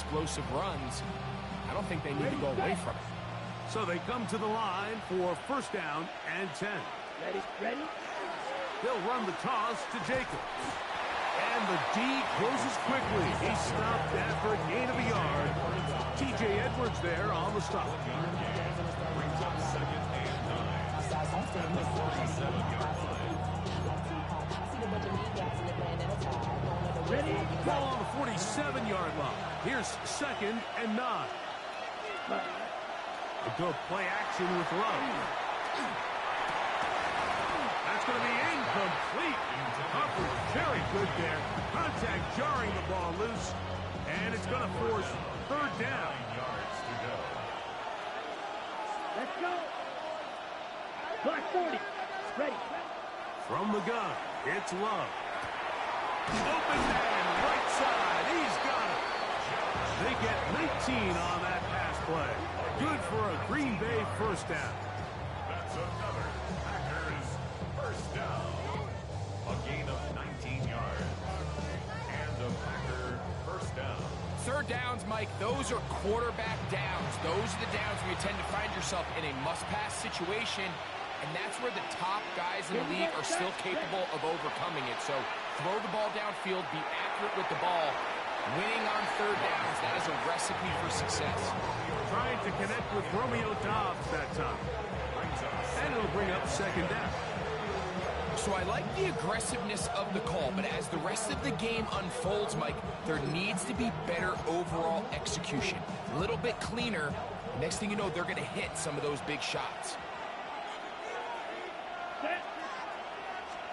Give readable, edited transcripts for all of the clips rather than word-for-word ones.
explosive runs, I don't think they need to go away from it. So they come to the line for first down and 10. Ready? They'll run the toss to Jacobs. And the D closes quickly. He's stopped after a gain of a yard. T.J. Edwards there on the stop. Brings up second and 9. At the 47-yard line. Ready? Ball on the 47-yard line. Here's second and 9. A good play action with Love. That's going to be incomplete. Coverage very good there. Contact jarring the ball loose. And it's going to force third down. 9 yards to go. Let's go. Clock 40. Ready. From the gun, it's Love. Open man, right side. He's got it. They get 19 on that pass play. Good for a Green Bay first down. That's another Packers first down. A gain of 19 yards. And a Packer first down. Third downs, Mike, those are quarterback downs. Those are the downs where you tend to find yourself in a must-pass situation, and that's where the top guys in the league are still capable of overcoming it. So throw the ball downfield, be accurate with the ball. Winning on third downs, that is a recipe for success. Trying to connect with Romeo Doubs that time. And it'll bring up second down. So I like the aggressiveness of the call, but as the rest of the game unfolds, Mike, there needs to be better overall execution. A little bit cleaner. Next thing you know, they're going to hit some of those big shots.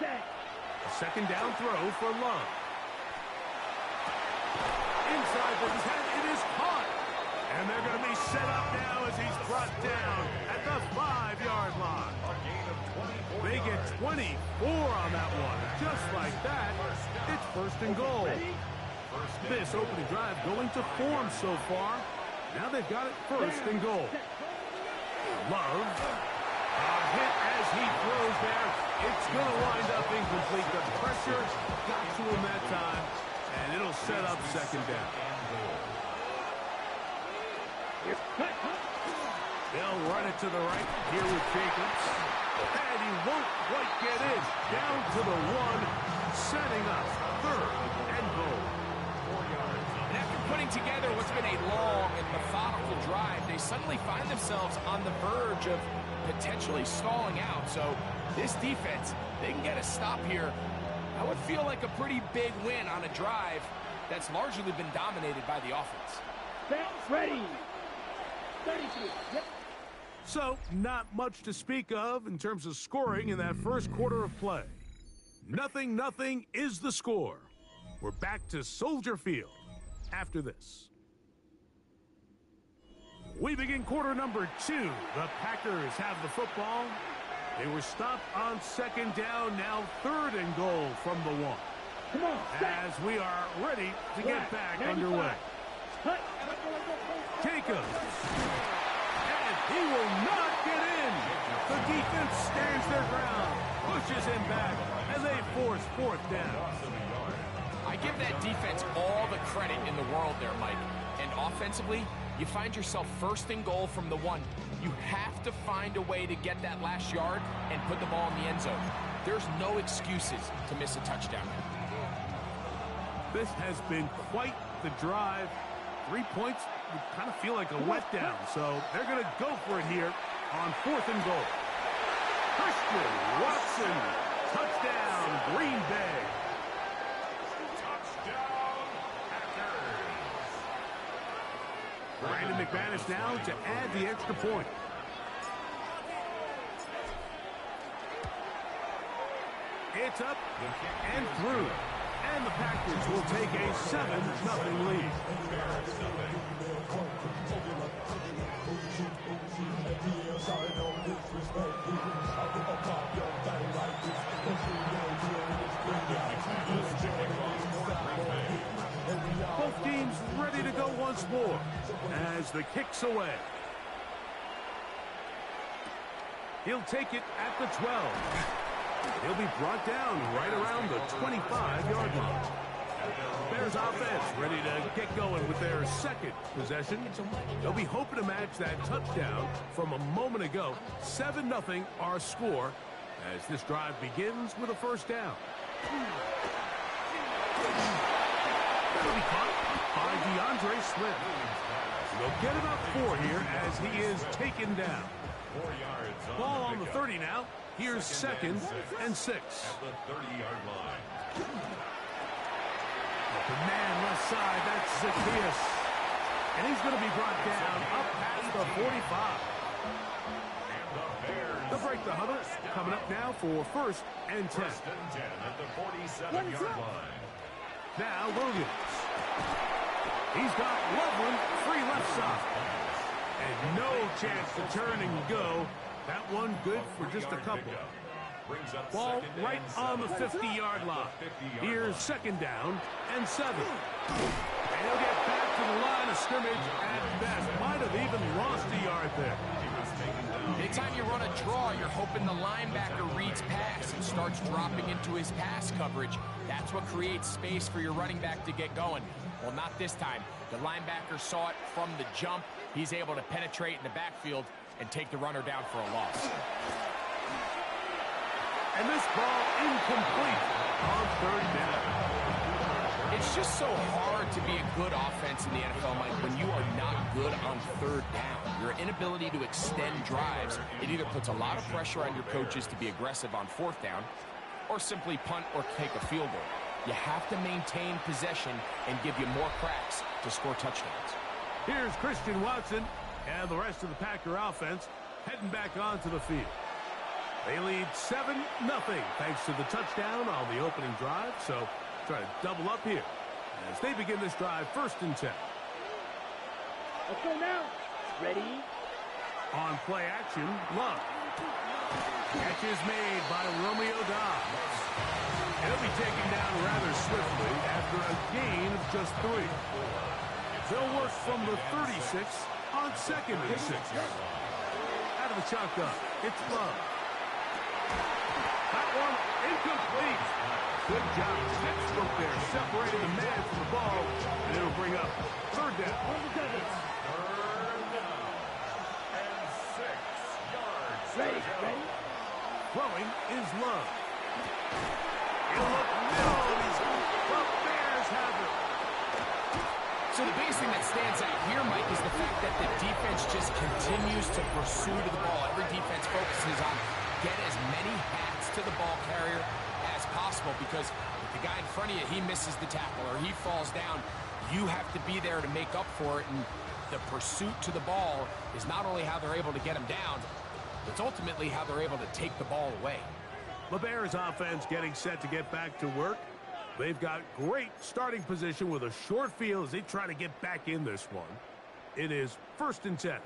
A second down throw for Love. Inside the 10, it is caught. And they're going to be set up now as he's brought down at the 5-yard line. They get 24 on that one. Just like that, it's first and goal. This opening drive going to form so far. Now they've got it first and goal. Love. A hit as he throws there. It's going to wind up incomplete. The pressure got to him that time, and it'll set up second down. They'll run it to the right here with Jacobs. And he won't quite get in. Down to the 1, setting up third and goal. 4 yards. And after putting together what's been a long and methodical drive, they suddenly find themselves on the verge of potentially stalling out. So this defense, they can get a stop here. I would feel like a pretty big win on a drive that's largely been dominated by the offense. Ready. 32. Yep. So, not much to speak of in terms of scoring in that first quarter of play. 0-0 is the score. We're back to Soldier Field after this. We begin quarter number 2. The Packers have the football. They were stopped on second down, now third and goal from the 1. Come on, as we are ready to get back underway. Jacobs. And he will not get in. The defense stands their ground, pushes him back, and they force fourth down. I give that defense all the credit in the world there, Mike. And offensively, you find yourself first and goal from the 1. You have to find a way to get that last yard and put the ball in the end zone. There's no excuses to miss a touchdown. This has been quite the drive. 3 points would kind of feel like a letdown. So they're going to go for it here on fourth and goal. Christian Watson. Touchdown, Green Bay. Touchdown, Packers. Brandon McManus now to add the extra point. It's up and through. And the Packers will take a 7-0 lead. Both teams ready to go once more as the kick's away. He'll take it at the 12. He'll be brought down right around the 25-yard line. Bears offense ready to get going with their second possession. They'll be hoping to match that touchdown from a moment ago. 7-0 our score as this drive begins with a first down. That'll be caught by DeAndre Swift. They'll get about 4 here as he is taken down. 4 yards. Ball on the 30 now. Here's second and 6. At the 30-yard line. The man left side, that's Zacchaeus. And he's going to be brought down up past the 45. And the Bears. They'll break the huddle. Coming up now for first and 10. First and 10 at the 47-yard line. Now Williams. He's got Loveland free left side. And no chance to turn and go. That one good for just a couple. Brings up Ball second right and on the 7. 50-yard line. 50-yard Here's line. second down and 7. And he'll get back to the line of scrimmage at best. Might have even lost a yard there. Anytime you run a draw, you're hoping the linebacker reads pass and starts dropping into his pass coverage. That's what creates space for your running back to get going. Well, not this time. The linebacker saw it from the jump. He's able to penetrate in the backfield and take the runner down for a loss. And this ball incomplete on third down. It's just so hard to be a good offense in the NFL, Mike, when you are not good on third down. Your inability to extend drives, it either puts a lot of pressure on your coaches to be aggressive on fourth down or simply punt or take a field goal. You have to maintain possession and give you more cracks to score touchdowns. Here's Christian Watson and the rest of the Packer offense heading back onto the field. They lead 7-0 thanks to the touchdown on the opening drive. So try to double up here as they begin this drive first and 10. Let's go now. Ready? On play action, Love. Catch is made by Romeo Dobbs. He'll be taken down rather swiftly after a gain of just 3. They'll work from the 36 on second and 6. Out of the shotgun, it's Love. That one incomplete. Good job. Textbook there, separating the man from the ball, and it'll bring up third down. Third down. And 6 yards. Ready? Ready? Throwing is Love. He'll look middle, and he's the Bears have it. So the biggest thing that stands out here, Mike, is the fact that the defense just continues to pursue to the ball. Every defense focuses on get as many hats to the ball carrier as possible, because if the guy in front of you, he misses the tackle or he falls down, you have to be there to make up for it. And the pursuit to the ball is not only how they're able to get him down, it's ultimately how they're able to take the ball away. The Bears offense getting set to get back to work. They've got great starting position with a short field as they try to get back in this one. It is first and 10.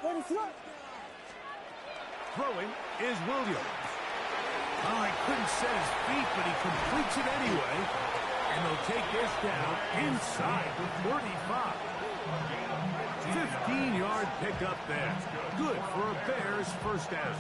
Throwing is Williams. Oh, he couldn't set his feet, but he completes it anyway. And they'll take this down inside the 35. 15-yard pickup there. Good for a Bears first down.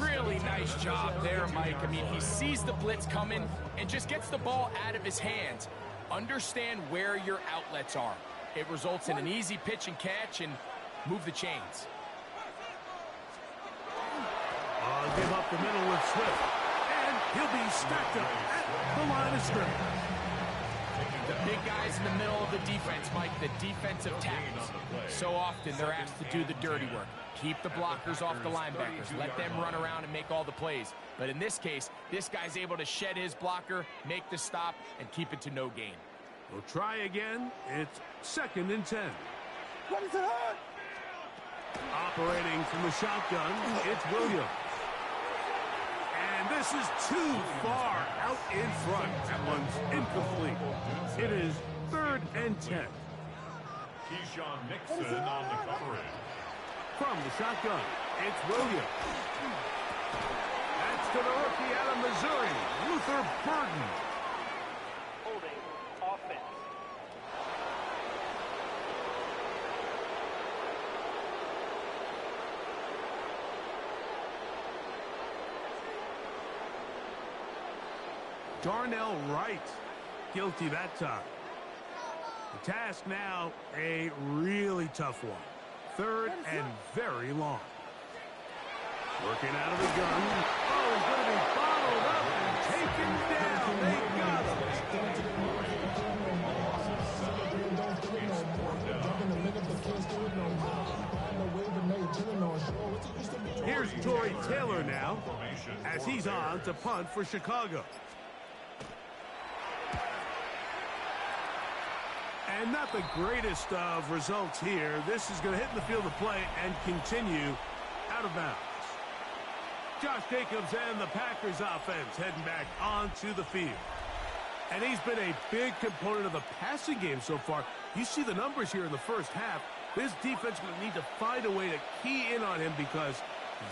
Really nice job there, Mike. I mean, he sees the blitz coming and just gets the ball out of his hands. Understand where your outlets are. It results in an easy pitch and catch and move the chains. Give up the middle with Swift. And he'll be stacked up at the line of scrimmage. The big guys in the middle of the defense, Mike, the defensive tackles. So often they're asked to do the dirty work. Keep the blockers off the linebackers. Let them run around and make all the plays. But in this case, this guy's able to shed his blocker, make the stop, and keep it to no gain. We'll try again. It's second and 10. Operating from the shotgun, it's Williams. And this is too far out in front. That one's incomplete. It is third and 10. Keyshawn Nixon on the coverage. From the shotgun, it's Williams. That's to the rookie out of Missouri, Luther Burden. Holding offense. Darnell Wright. Guilty that time. The task now, a really tough one. Third and very long. Working out of the gun. Oh, he's going to be bottled up and taken down. They got him. Here's Tory Taylor now, as he's on to punt for Chicago. And not the greatest of results here. This is going to hit in the field of play and continue out of bounds. Josh Jacobs and the Packers offense heading back onto the field. And he's been a big component of the passing game so far. You see the numbers here in the first half. This defense is going to need to find a way to key in on him because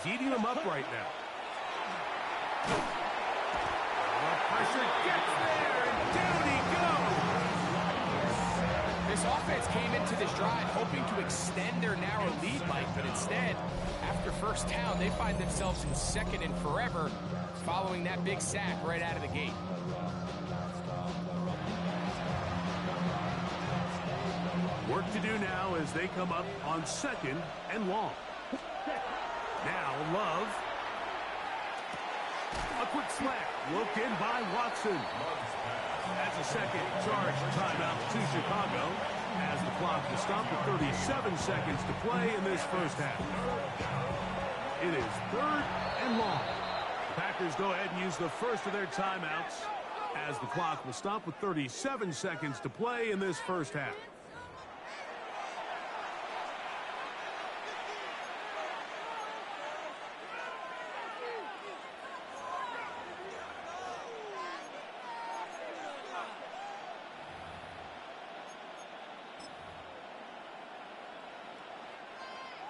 he's eating them up right now. The pressure gets there, and down he goes. This offense came into this drive hoping to extend their narrow lead, Mike, but instead, after first down, they find themselves in second and forever following that big sack right out of the gate. Work to do now as they come up on second and long. Now Love. A quick slant. Looked in by Watson. That's a second charge timeout to Chicago as the clock will stop at 37 seconds to play in this first half. It is third and long. The Packers go ahead and use the first of their timeouts as the clock will stop with 37 seconds to play in this first half.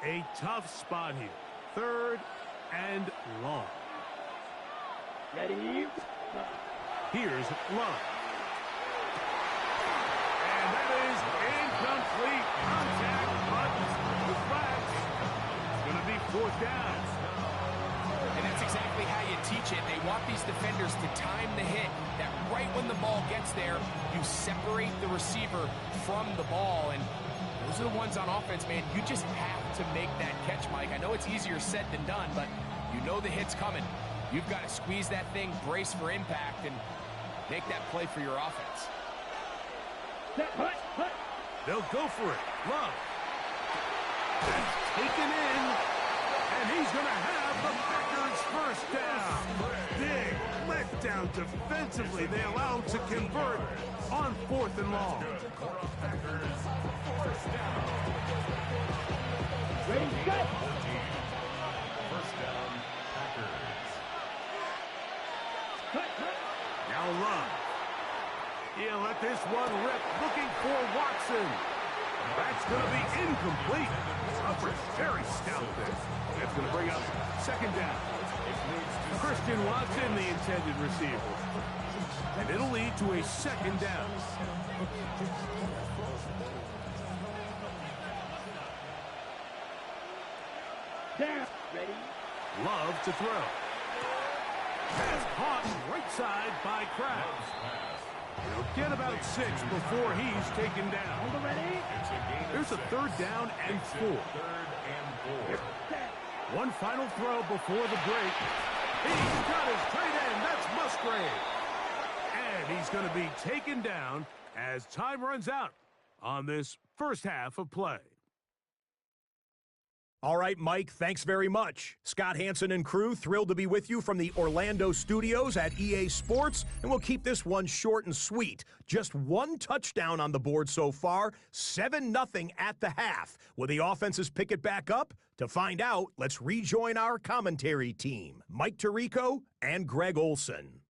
A tough spot here. Third and long. Ready? Here's Love. And that is incomplete contact, but the flag's going to be fourth down. And that's exactly how you teach it. They want these defenders to time the hit, that right when the ball gets there, you separate the receiver from the ball. And those are the ones on offense, man. You just have to make that catch, Mike. I know it's easier said than done, but you know the hit's coming. You've got to squeeze that thing, brace for impact, and make that play for your offense. They'll go for it. Love. That's taken in, and he's going to have the Packers first down. Big letdown defensively. They allow him to convert on fourth and long. Ready, set. First down, Packers. Now Love. He'll let this one rip, looking for Watson. That's going to be incomplete. Coverage very stout there. That's going to bring up second down. Christian Watson, the intended receiver. And it'll lead to a second down. Down. Ready? Love to throw. Pass caught right side by Krabs. He'll get about 6 before he's taken down. On the ready? There's a third down and 4. One final throw before the break. He's got his tight end. That's Musgrave. And he's going to be taken down as time runs out on this first half of play. All right, Mike, thanks very much. Scott Hansen and crew, thrilled to be with you from the Orlando studios at EA Sports, and we'll keep this one short and sweet. Just one touchdown on the board so far, 7-0 at the half. Will the offenses pick it back up? To find out, let's rejoin our commentary team, Mike Tirico and Greg Olson.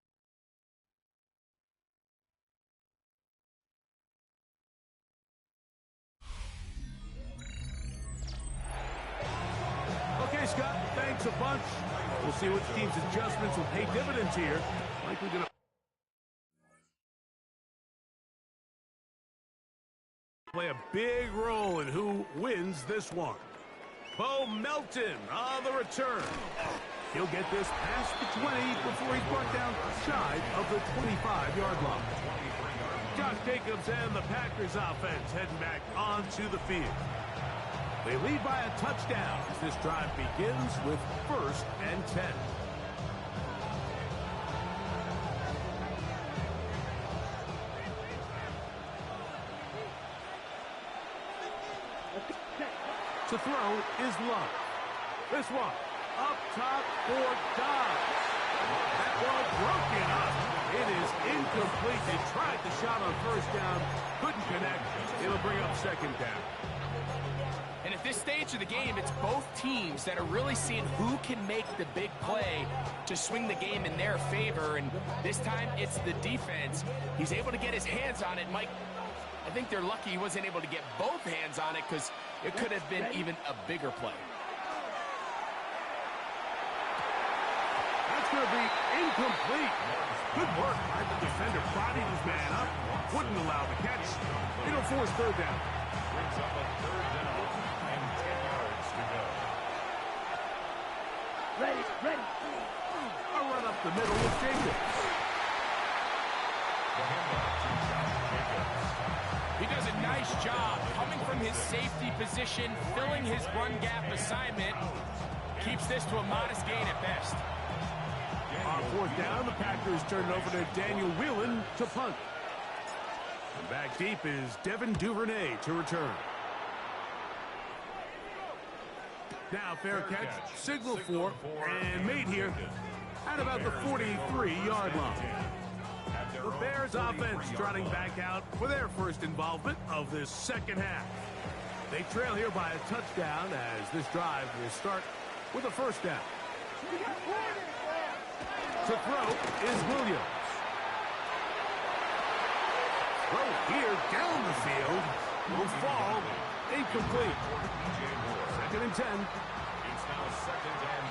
Okay, Scott, thanks a bunch. We'll see which team's adjustments will pay dividends here. Likely going to play a big role in who wins this one. Bo Melton on the return. He'll get this past the 20 before he's brought down shy of the 25-yard line. Josh Jacobs and the Packers offense heading back onto the field. They lead by a touchdown as this drive begins with 1st and 10. To throw is Love. This one up top for Dobbs. That ball broken up. It is incomplete. They tried the shot on 1st down. Couldn't connect. It'll bring up 2nd down. And at this stage of the game, it's both teams that are really seeing who can make the big play to swing the game in their favor. And this time, it's the defense. He's able to get his hands on it. Mike, I think they're lucky he wasn't able to get both hands on it because it could have been even a bigger play. That's going to be incomplete. Good work by the defender. Bodied his man up. Wouldn't allow the catch. It'll force 3rd down. Brings up a 3rd down and 10 yards to go. Ready, ready. A run up the middle with Jacobs. The handoff to Josh Jacobs. He does a nice job coming from his safety position, filling his run gap assignment. Keeps this to a modest gain at best. On 4th down, the Packers turn it over to Daniel Whelan to punt. And back deep is Devin Duvernay to return. Now fair catch, signal for, and made here at about the 43-yard line. The Bears offense trotting back out for their first involvement of this 2nd half. They trail here by a touchdown as this drive will start with a 1st down. To throw is Williams. Throw here down the field will fall incomplete. 2nd and 10. It's now 2nd and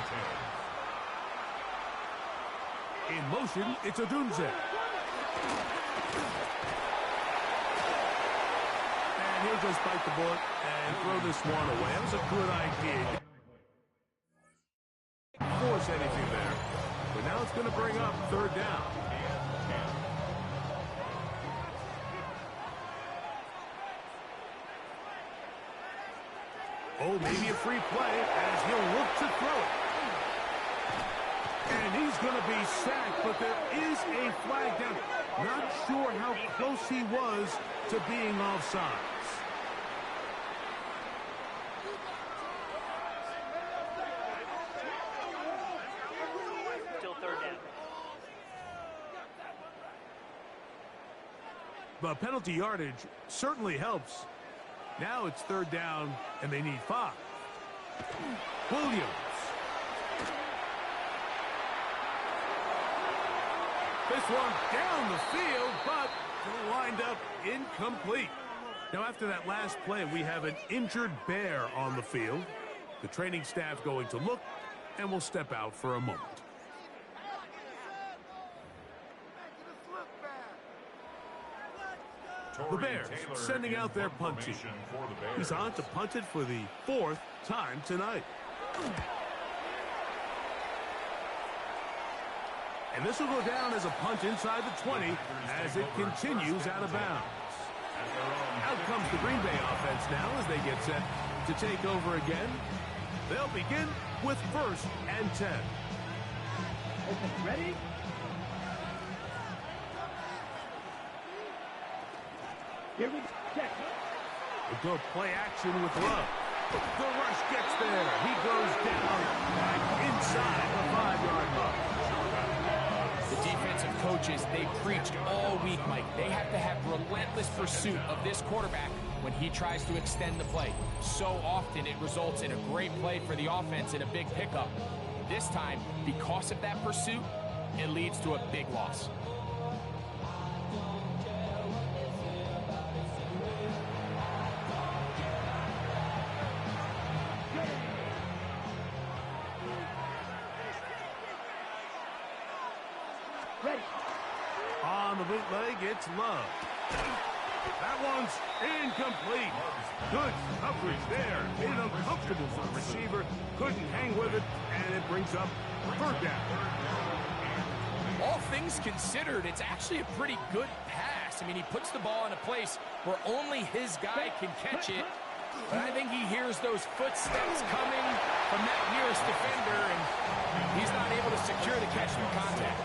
10. In motion, it's Odunze. And he'll just bite the bullet and throw this one away. That was a good idea. Force anything there. But now it's going to bring up 3rd down. Oh, maybe a free play as he'll look to throw it. And he's going to be sacked, but there is a flag down. Not sure how close he was to being offsides. Still 3rd down. The penalty yardage certainly helps. Now it's 3rd down, and they need 5. Williams. This one down the field, but will wind up incomplete. Now, after that last play, we have an injured Bear on the field. The training staff going to look, and will step out for a moment. The Bears sending out their punt team. He's on to punt it for the 4th time tonight. And this will go down as a punt inside the 20 as it continues out of bounds. Out comes the Green Bay offense now as they get set to take over again. They'll begin with 1st and 10. Okay, ready? Here we go. We'll go play action with Love. The rush gets there. He goes down back inside the 5-yard line. The defensive coaches, they preached all week, Mike. They have to have relentless pursuit of this quarterback when he tries to extend the play. So often it results in a great play for the offense and a big pickup. This time, because of that pursuit, it leads to a big loss. On the bootleg, it's Love. That one's incomplete. Good coverage there. Made it uncomfortable for the receiver. Couldn't hang with it, and it brings up third down. All things considered, it's actually a pretty good pass. I mean, he puts the ball in a place where only his guy can catch it. But I think he hears those footsteps coming from that nearest defender, and he's not able to secure the catch through contact.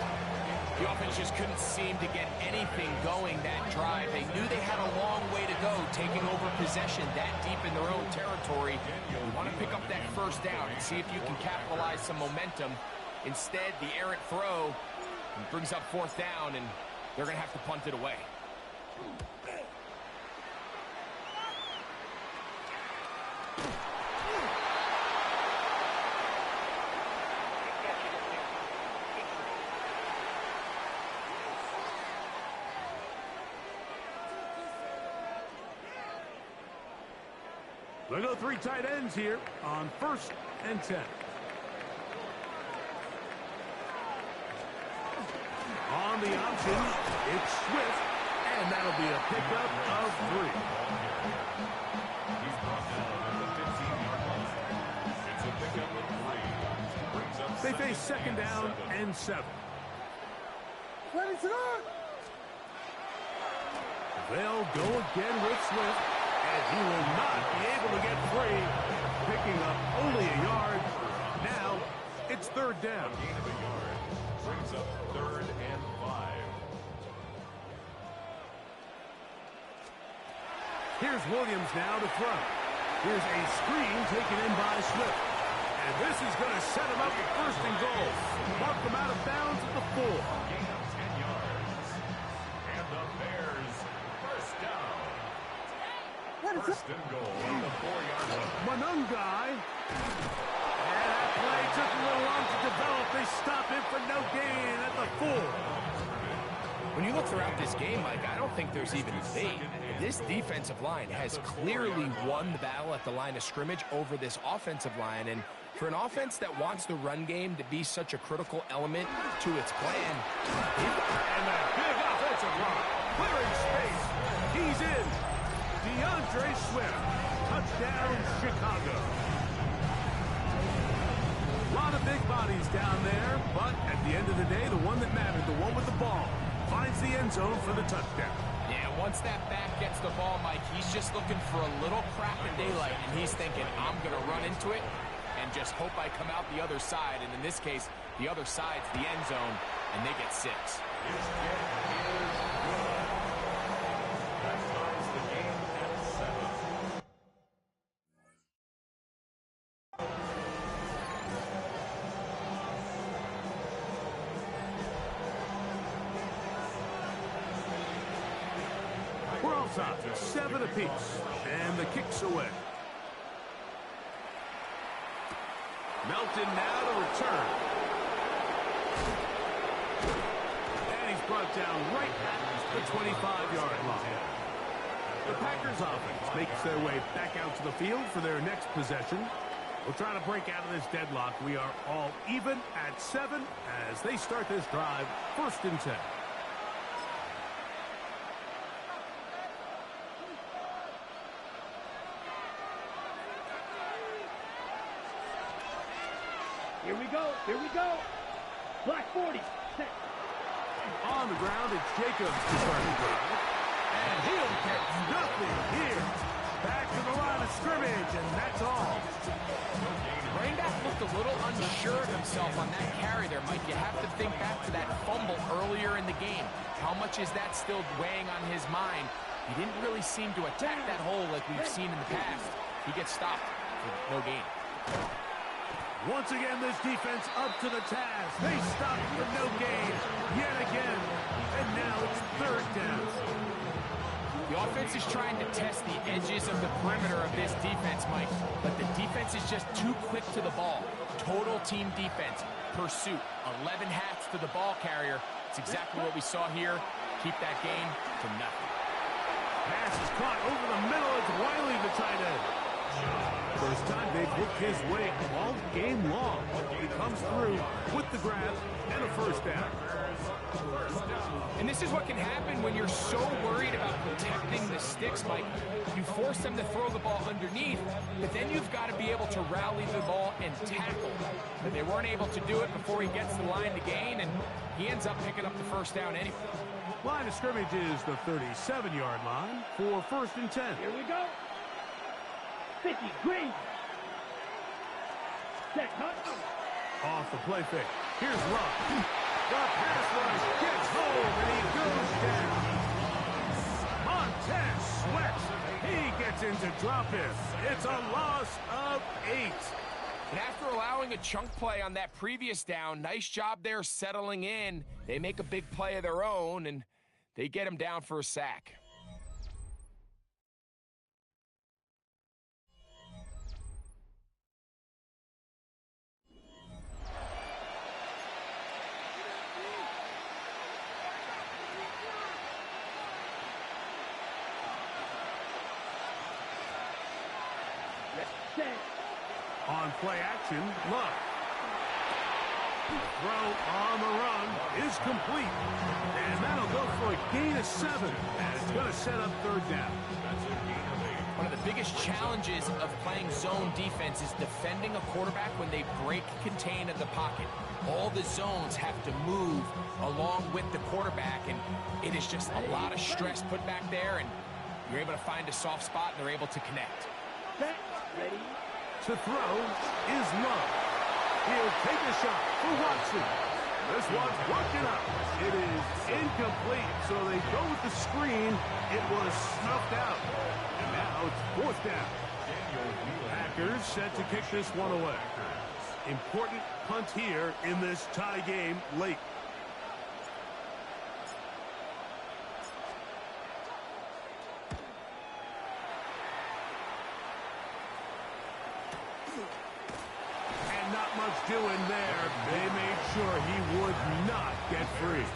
The offense just couldn't seem to get anything going that drive. They knew they had a long way to go, taking over possession that deep in their own territory. You want to pick up that first down and see if you can capitalize some momentum. Instead, the errant throw brings up fourth down, and they're going to have to punt it away. They go three tight ends here on 1st and 10. On the option, it's Swift, and that'll be a pickup of 3. He's brought down at the 15-yard line. It's a pickup of 3. Brings up They face second down and 7. They'll go again with Swift, and he will not be able to get free, picking up only a yard. Now it's third down. Gain of a yard. Brings up 3rd and 5. Here's Williams now to throw. Here's a screen taken in by Swift. And this is going to set him up for 1st and goal. Mark them out of bounds at the 4. Gain of 10 yards. And the Bears first down. 1st and goal on the 4-yard line. Manungai. And that play took a little long to develop. They stop him for no gain at the 4. When you look throughout this game, Mike, I don't think there's even debate. This defensive line has clearly won the battle at the line of scrimmage over this offensive line. And for an offense that wants the run game to be such a critical element to its plan. And that big offensive line. Clearing space. He's in. DeAndre Swift. Touchdown, Chicago. A lot of big bodies down there, but at the end of the day, the one that mattered, the one with the ball, finds the end zone for the touchdown. Yeah, once that back gets the ball, Mike, he's just looking for a little crack in daylight, and he's thinking, I'm going to run into it and just hope I come out the other side. And in this case, the other side's the end zone, and they get 6. His kick is good. That ties the game at 7. We're all top, 7 apiece, and the kick's away. Melton now to return. And he's brought down right at the 25-yard line. The Packers offense makes their way back out to the field for their next possession. We'll try to break out of this deadlock. We are all even at 7 as they start this drive, 1st and 10. Here we go. Here we go. Black 40. Set. On the ground, it's Jacobs to start the drive. And he'll get nothing here. Back to the line of scrimmage, and that's all. Running back looked a little unsure of himself on that carry there, Mike. You have to think back to that fumble earlier in the game. How much is that still weighing on his mind? He didn't really seem to attack that hole like we've seen in the past. He gets stopped for no gain. Once again, this defense up to the task. They stop for no gain yet again. And now it's 3rd down. The offense is trying to test the edges of the perimeter of this defense, Mike. But the defense is just too quick to the ball. Total team defense. Pursuit. 11 hats to the ball carrier. It's exactly what we saw here. Keep that game to nothing. Pass is caught over the middle. It's Wiley, the tight end. First time they've looked his way all game long. He comes through with the grab and a 1st down. And this is what can happen when you're so worried about protecting the sticks, Mike, you force them to throw the ball underneath, but then you've got to be able to rally the ball and tackle. But they weren't able to do it before he gets the line to gain, and he ends up picking up the first down anyway. Line of scrimmage is the 37-yard line for 1st and 10. Here we go. 50, green. Set, cut. Off the play fake. Here's Love. The pass rush gets home, and he goes down. Montez Sweat. He gets into drop-in. It's a loss of 8. And after allowing a chunk play on that previous down, nice job there settling in. They make a big play of their own, and they get him down for a sack. On play action, Love. Throw on the run is complete. And that'll go for a gain of 7. And it's going to set up 3rd down. One of the biggest challenges of playing zone defense is defending a quarterback when they break contain of the pocket. All the zones have to move along with the quarterback, and it is just a lot of stress put back there, and you're able to find a soft spot, and they're able to connect. Ready? To throw is Love. He'll take a shot for Watson. This one's broken up. It is incomplete, so they go with the screen. It was snuffed out. And now it's 4th down. Packers set to kick this one away. Important punt here in this tie game late. Not much doing there. They made sure he would not get free.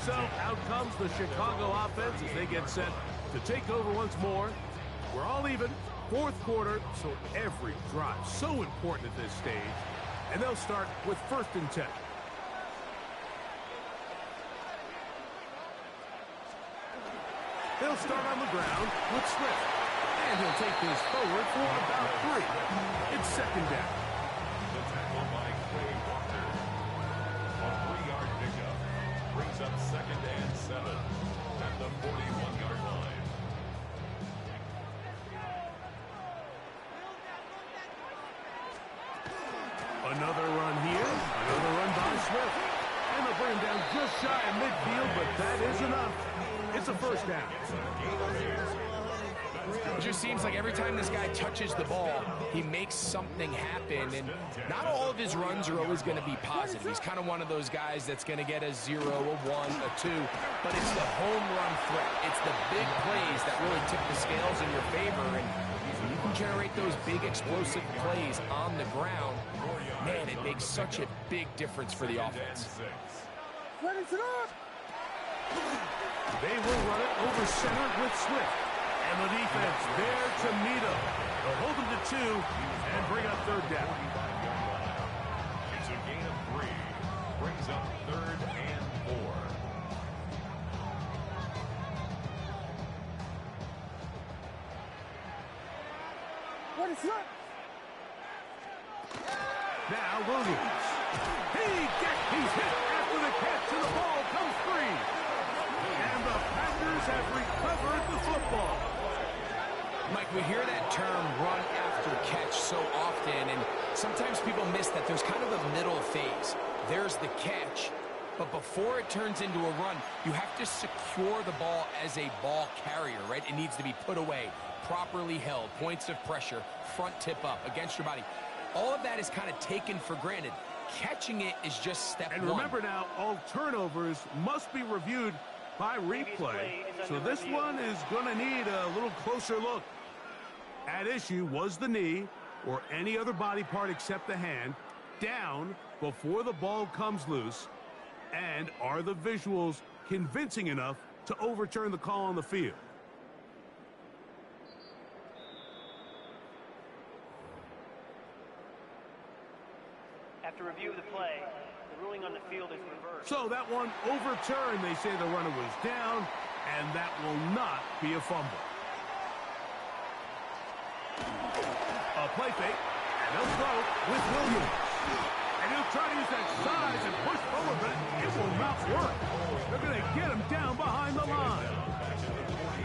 So out comes the Chicago offense as they get set to take over once more. We're all even. 4th quarter, so every drive so important at this stage. And they'll start with 1st and 10. They'll start on the ground with Swift. And he'll take this forward for about 3. It's 2nd down. The tackle by Quay Walker. A 3-yard pickup brings up 2nd and 7 at the 41-yard line. Another run here. Another run by Swift. And they'll bring him down just shy of midfield, but that is enough. It's a 1st down. It just seems like every time this guy touches the ball, he makes something happen, and not all of his runs are always going to be positive. He's kind of one of those guys that's going to get a 0, a 1, a 2, but it's the home run threat. It's the big plays that really tip the scales in your favor, and when you can generate those big explosive plays on the ground, man, it makes such a big difference for the offense. They will run it over center with Swift. And the defense there to meet him. They'll hold him to 2 and bring up 3rd down. It's a gain of 3. Brings up 3rd and 4. What is up? Now Williams. He's hit after the catch, and the ball comes free. And the Packers have recovered the football. Mike, we hear that term run after catch so often, and sometimes people miss that there's kind of a middle phase. There's the catch, but before it turns into a run, you have to secure the ball as a ball carrier, right? It needs to be put away, properly held, points of pressure, front tip up against your body. All of that is kind of taken for granted. Catching it is just step one. And remember now, all turnovers must be reviewed by replay. So this one is going to need a little closer look. At issue was the knee, or any other body part except the hand, down before the ball comes loose. And are the visuals convincing enough to overturn the call on the field? After review of the play, the ruling on the field is reversed. So that one overturned. They say the runner was down. And that will not be a fumble. A play fake, and they'll throw with Williams. And he'll try to use that size and push forward, but it will not work. They're going to get him down behind the line.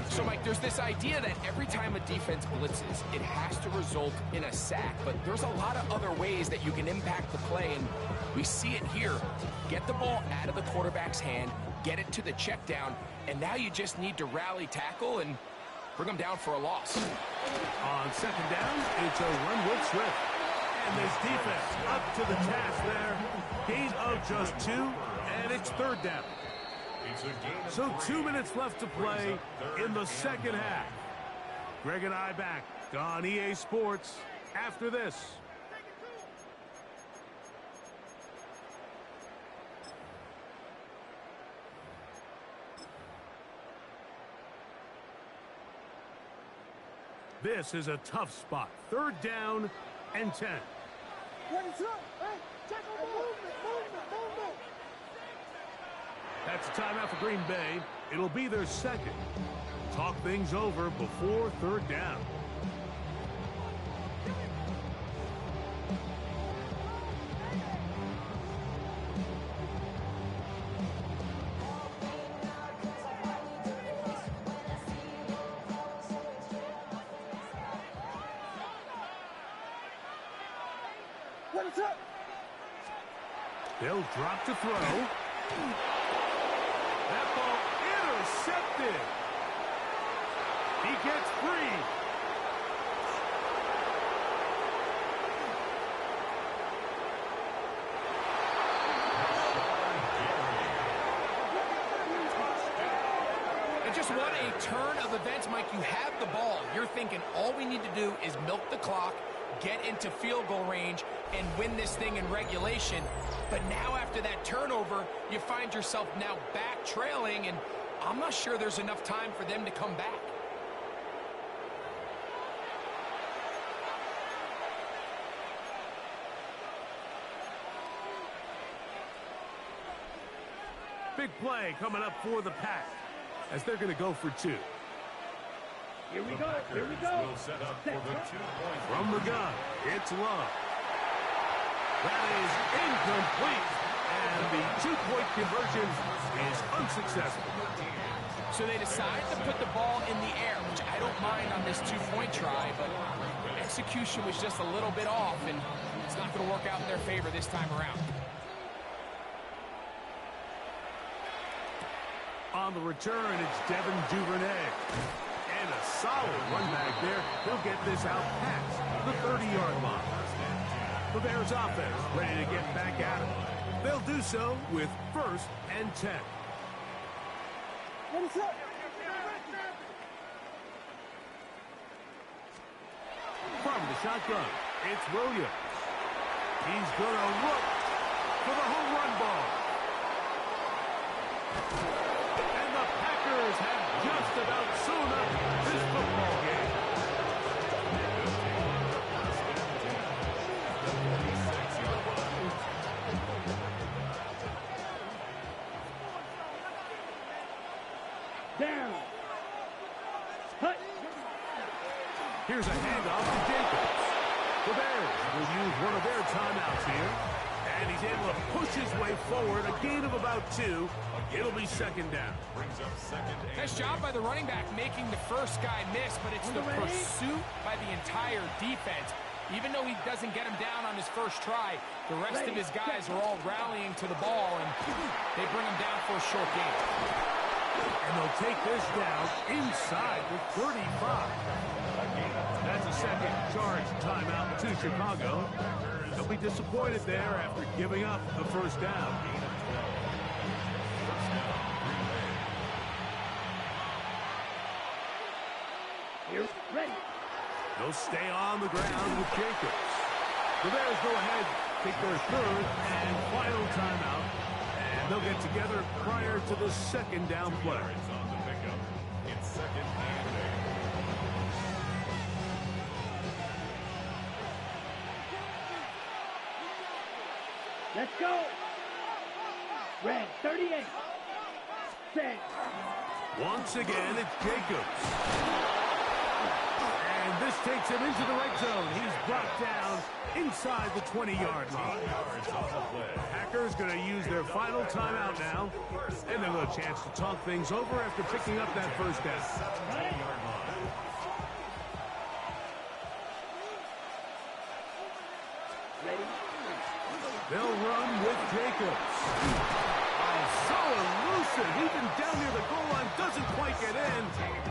So, Mike, there's this idea that every time a defense blitzes, it has to result in a sack. But there's a lot of other ways that you can impact the play, and we see it here. Get the ball out of the quarterback's hand, get it to the check down, and now you just need to rally tackle and bring them down for a loss. On second down, it's a run with Swift. And this defense up to the task there. Gain of just 2, and it's third down. So 2 minutes left to play in the second half. Greg and I back on EA Sports after this. This is a tough spot. Third down and 10. That's a timeout for Green Bay. It'll be their second. Talk things over before third down. They'll drop to throw. That ball intercepted. He gets free. And just what a turn of events, Mike. You have the ball. You're thinking all we need to do is milk the clock, get into field goal range, and win this thing in regulation. But now after that turnover, you find yourself now back trailing, and I'm not sure there's enough time for them to come back. Big play coming up for the Pack as they're going to go for 2. Here we go. Here we go. Will set up for the 2-point. From the gun, it's Love. That is incomplete. And the 2-point conversion is unsuccessful. So they decide to put the ball in the air, which I don't mind on this 2-point try, but execution was just a little bit off, and it's not going to work out in their favor this time around. On the return, it's Devin Duvernay. And a solid run back there. He'll get this out past the 30-yard line. The Bears offense ready to get back at it. They'll do so with 1st and 10. From the shotgun, it's Williams. He's going to look for the home run ball. And the Packers have just about sewn up this football game. Down. Hut. Here's a handoff to Jacobs. The Bears will use one of their timeouts here. And he's able to push his way forward, a gain of about 2. It'll be second down. Nice job by the running back making the first guy miss, but it's the pursuit by the entire defense. Even though he doesn't get him down on his first try, the rest of his guys are all rallying to the ball, and they bring him down for a short gain. And they'll take this down inside the 35. That's a second charge timeout to Chicago. They'll be disappointed there after giving up the first down. Here. Ready. They'll stay on the ground with Jacobs. The Bears go ahead, take their third and final timeout. And they'll get together prior to the second down play. It's second and 8. Let's go. Red 38. Set. Once again, it's Jacobs. And this takes him into the red zone. He's brought down inside the 20-yard line. Packers going to use their final timeout now, and they'll have a chance to talk things over after picking up that first down. They'll run with Jacobs. Oh, so elusive. Even down near the goal line, doesn't quite get in.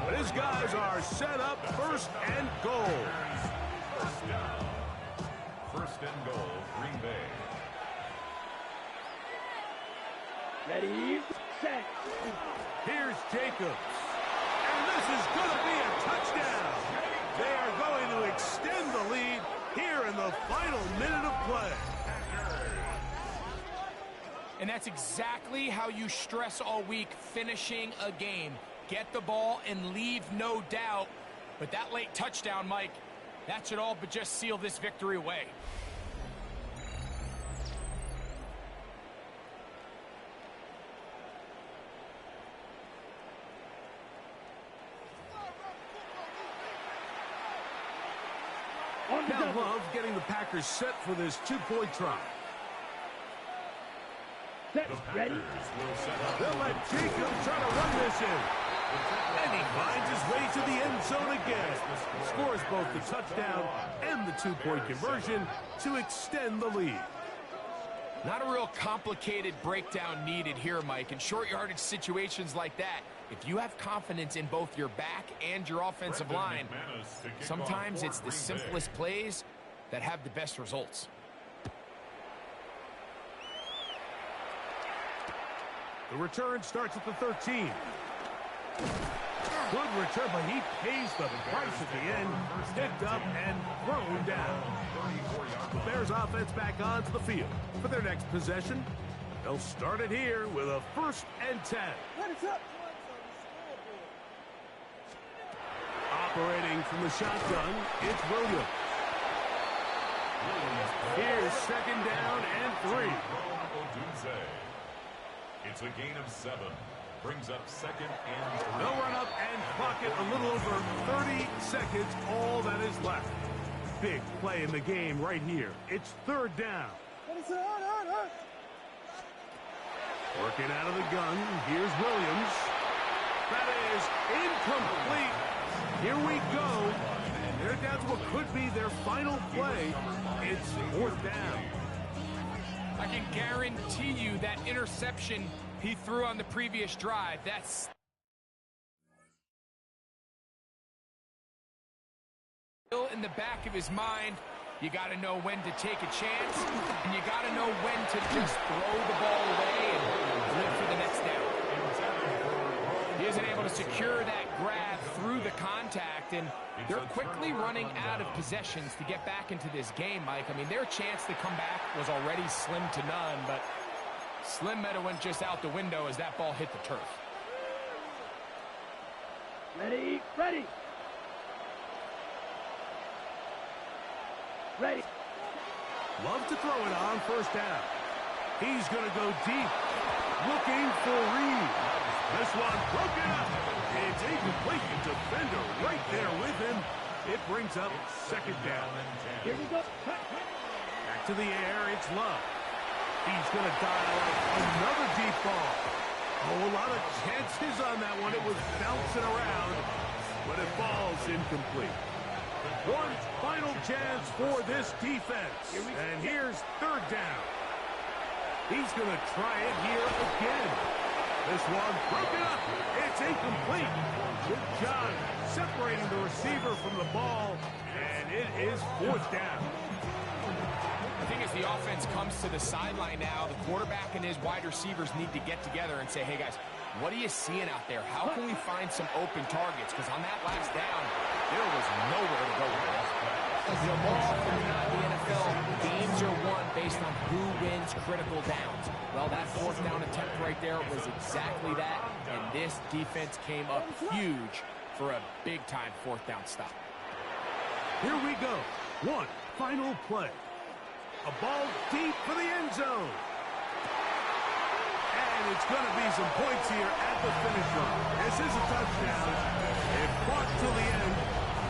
But his guys are set up, first and goal. First down. First and goal, Green Bay. Ready, set. Here's Jacobs. And this is going to be a touchdown. They are going to extend the lead here in the final minute of play. And that's exactly how you stress all week, finishing a game. Get the ball and leave no doubt. But that late touchdown, Mike, that should all but just seal this victory away. Now Love getting the Packers set for this two-point try. Set. Ready. They'll let Jacobs try to run this in. And he finds his way to the end zone again. Scores both the touchdown and the two-point conversion to extend the lead. Not a real complicated breakdown needed here, Mike. In short yardage situations like that, if you have confidence in both your back and your offensive line, sometimes it's the simplest plays that have the best results. The return starts at the 13. Good return, but he pays the price at the end. Picked up and thrown down. The Bears offense back onto the field. For their next possession, they'll start it here with a 1st and 10. Operating from the shotgun, it's Williams. Here's 2nd down and 3. It's a gain of 7. Brings up 2nd and 3. They'll run up and clock it a little over 30 seconds, all that is left. Big play in the game right here. It's 3rd down. Working out of the gun, here's Williams. That is incomplete. Here we go. They're down to what could be their final play. It's 4th down. I can guarantee you that interception he threw on the previous drive, that's still in the back of his mind. You got to know when to take a chance, and you got to know when to just throw the ball away and live for the next down. He isn't able to secure that grab through the contact, and they're quickly running out of possessions to get back into this game, Mike. I mean, their chance to come back was already slim to none, but slim might have went just out the window as that ball hit the turf. Ready, ready. Ready. Love to throw it on 1st down. He's going to go deep, looking for Reed. This one broken up. It's incomplete. The defender right there with him. It brings up 2nd down. Here we go. Back to the air, it's Love. He's going to dial up another deep ball. Oh, a lot of chances on that one. It was bouncing around, but it falls incomplete. One final chance for this defense. And here's 3rd down. He's going to try it here again. This one broken up. It's incomplete. Good job separating the receiver from the ball, and it is 4th down. I think as the offense comes to the sideline now, the quarterback and his wide receivers need to get together and say, hey, guys, what are you seeing out there? How can we find some open targets? Because on that last down, there was nowhere to go with it. More often than not in the NFL, games are won based on who wins critical downs. Well, that 4th down attempt right there was exactly that, and this defense came up huge for a big-time 4th down stop. Here we go. One final play. A ball deep for the end zone. And And it's going to be some points here at the finish line. This is a touchdown. It fought till the end,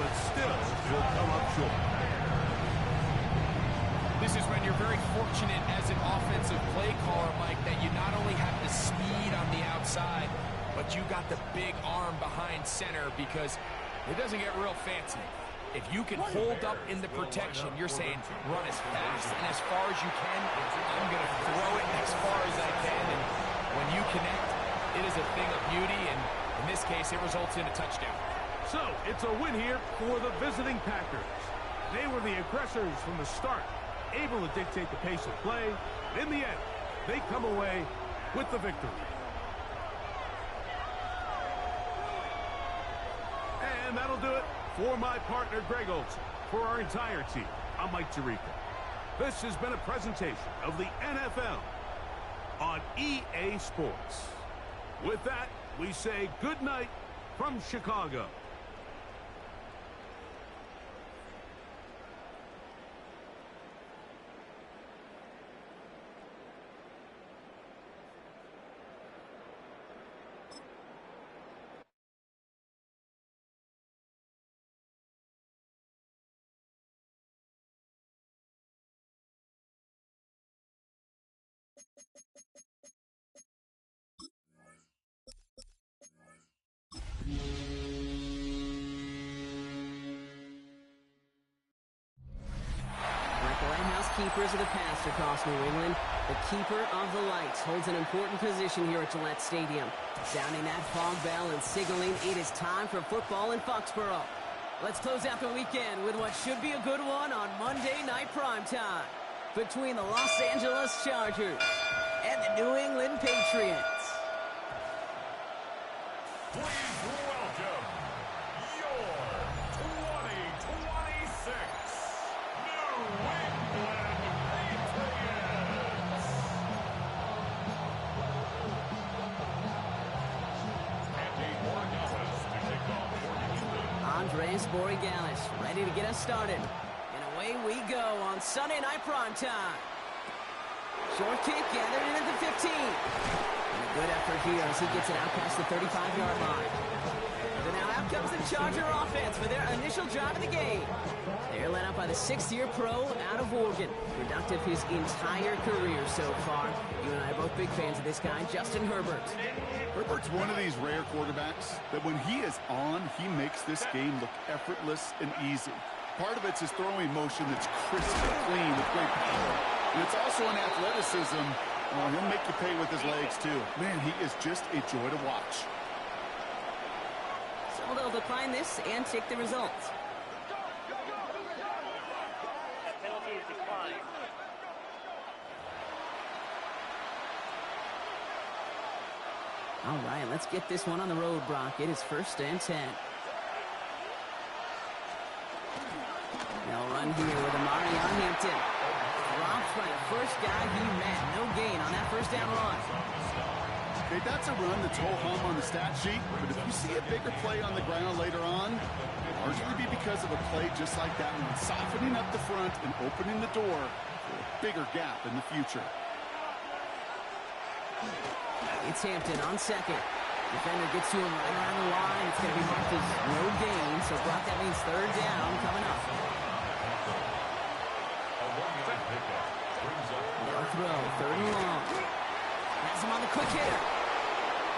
but still will come up short. This is when you're very fortunate as an offensive play caller, Mike, that you not only have the speed on the outside, but you got the big arm behind center, because it doesn't get real fancy. If you can hold up in the protection, you're saying run as fast and as far as you can. I'm going to throw it as far as I can. And when you connect, it is a thing of beauty. And in this case, it results in a touchdown. So it's a win here for the visiting Packers. They were the aggressors from the start, able to dictate the pace of play. In the end, they come away with the victory. And that'll do it for my partner, Greg Olson. For our entire team, I'm Mike Tirico. This has been a presentation of the NFL on EA Sports. With that, we say good night from Chicago. Keepers of the past across New England, the keeper of the lights holds an important position here at Gillette Stadium, sounding that fog bell and signaling it is time for football in Foxborough. Let's close out the weekend with what should be a good one on Monday Night Primetime between the Los Angeles Chargers and the New England Patriots. Please welcome your 2026 New England Patriots. Andy Borregales to kick off for New England. Andres Borregales ready to get us started. And away we go on Sunday Night Primetime. Short kick gathered in at the 15. And a good effort here as he gets it out past the 35-yard line. So now out comes the Charger offense for their initial drive of the game. They're led up by the sixth-year pro out of Oregon. Productive his entire career so far. You and I are both big fans of this guy, Justin Herbert. Herbert's one of these rare quarterbacks that when he is on, he makes this game look effortless and easy. Part of it's his throwing motion that's crisp and clean with great power. And it's also an athleticism. He'll make you pay with his legs, too. Man, he is just a joy to watch. So they'll decline this and take the results. That penalty is declined. All right, let's get this one on the road, Brock. It is 1st and 10. They'll run here with Amari on Hampton. Drops by the first guy he met. No gain on that first down run. Okay, that's a run that's ho-hum on the stat sheet, but if you see a bigger play on the ground later on, it'll largely be because of a play just like that one, softening up the front and opening the door for a bigger gap in the future. It's Hampton on second. Defender gets to him right around the line. It's going to be marked as no gain, so Brock, that means 3rd down coming up. They'll throw, 3rd and long. Has him on the quick hitter.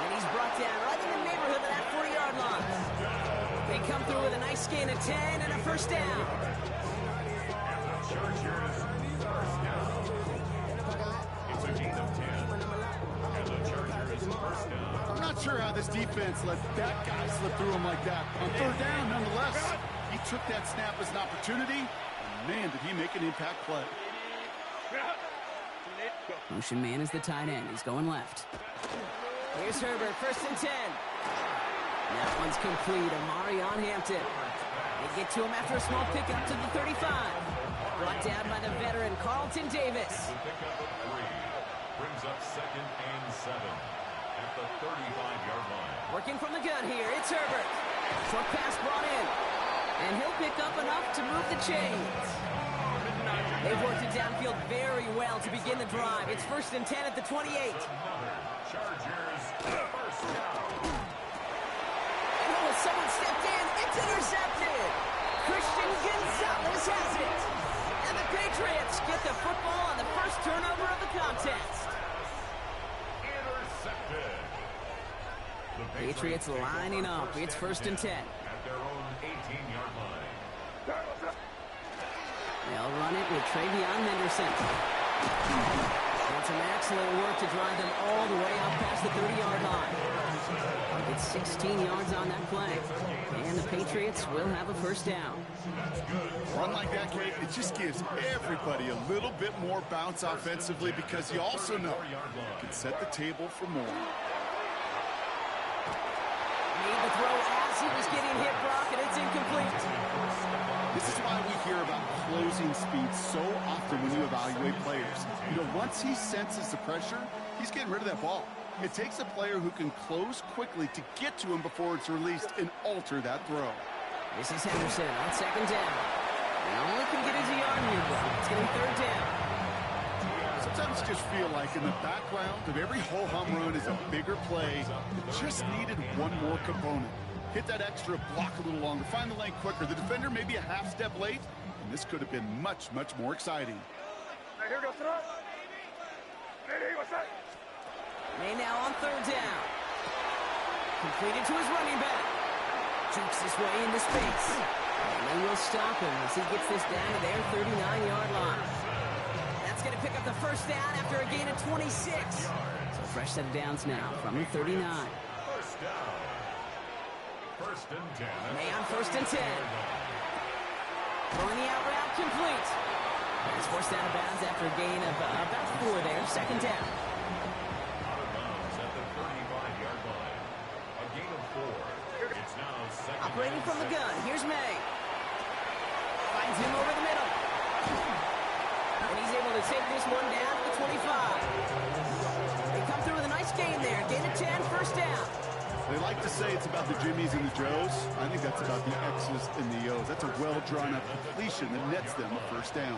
And he's brought down right in the neighborhood of that 40-yard line. They come through with a nice gain of 10 and a 1st down. Chargers first down. It's a gain of 10. And the Chargers first down. I'm not sure how this defense let that guy slip through him like that. On 3rd down, nonetheless, he took that snap as an opportunity, and man, did he make an impact play. Motion man is the tight end. He's going left. Here's Herbert, 1st and 10. That one's complete. Amari on Hampton. They get to him after a small pickup to the 35. Brought down by the veteran Carlton Davis. The pickup of 3 brings up 2nd and 7 at the 35-yard line. Working from the gun here, it's Herbert. Short pass brought in. And he'll pick up enough to move the chains. They've worked it downfield very well to begin the drive. It's 1st and 10 at the 28. Chargers, first down. Oh, someone stepped in. It's intercepted. Christian Gonzalez has it. And the Patriots get the football on the first turnover of the contest. Intercepted. The Patriots lining up. It's first and 10. At their own 18-yard line. They'll run it with Travion Henderson. And some excellent work to drive them all the way up past the 30-yard line. It's 16 yards on that play. And the Patriots will have a first down. Run like that, Kate, it just gives everybody a little bit more bounce offensively because you also know you can set the table for more. Made the throw as he was getting hit, Brock, and it's incomplete. This is why we hear about closing speed so often when you evaluate players. You know, once he senses the pressure, he's getting rid of that ball. It takes a player who can close quickly to get to him before it's released and alter that throw. This is Henderson on second down. And all he can get is a yard here, Brock. It's going to be third down. Sometimes you just feel like in the background of every ho-hum run is a bigger play. It just needed one more component. Hit that extra block a little longer, find the lane quicker. The defender may be a half step late, and this could have been much, much more exciting. May now on third down. Completed to his running back. Jukes his way into space. And they will stop him as he gets this down to their 39-yard line. That's going to pick up the first down after a gain of 26. So fresh set of downs now from the 39. First down. First and 10. May on first and 10. Throwing the out route complete. He's forced out of bounds after a gain of about 4 there. Second down. Out of bounds at the 35-yard line. A gain of 4. It's now second. Operating from the gun. Here's May. Finds him over the middle. And he's able to take this one down to the 25. They come through with a nice gain there. Gain of 10, first down. They like to say it's about the Jimmies and the Joes. I think that's about the X's and the O's. That's a well-drawn-up completion that nets them a first down.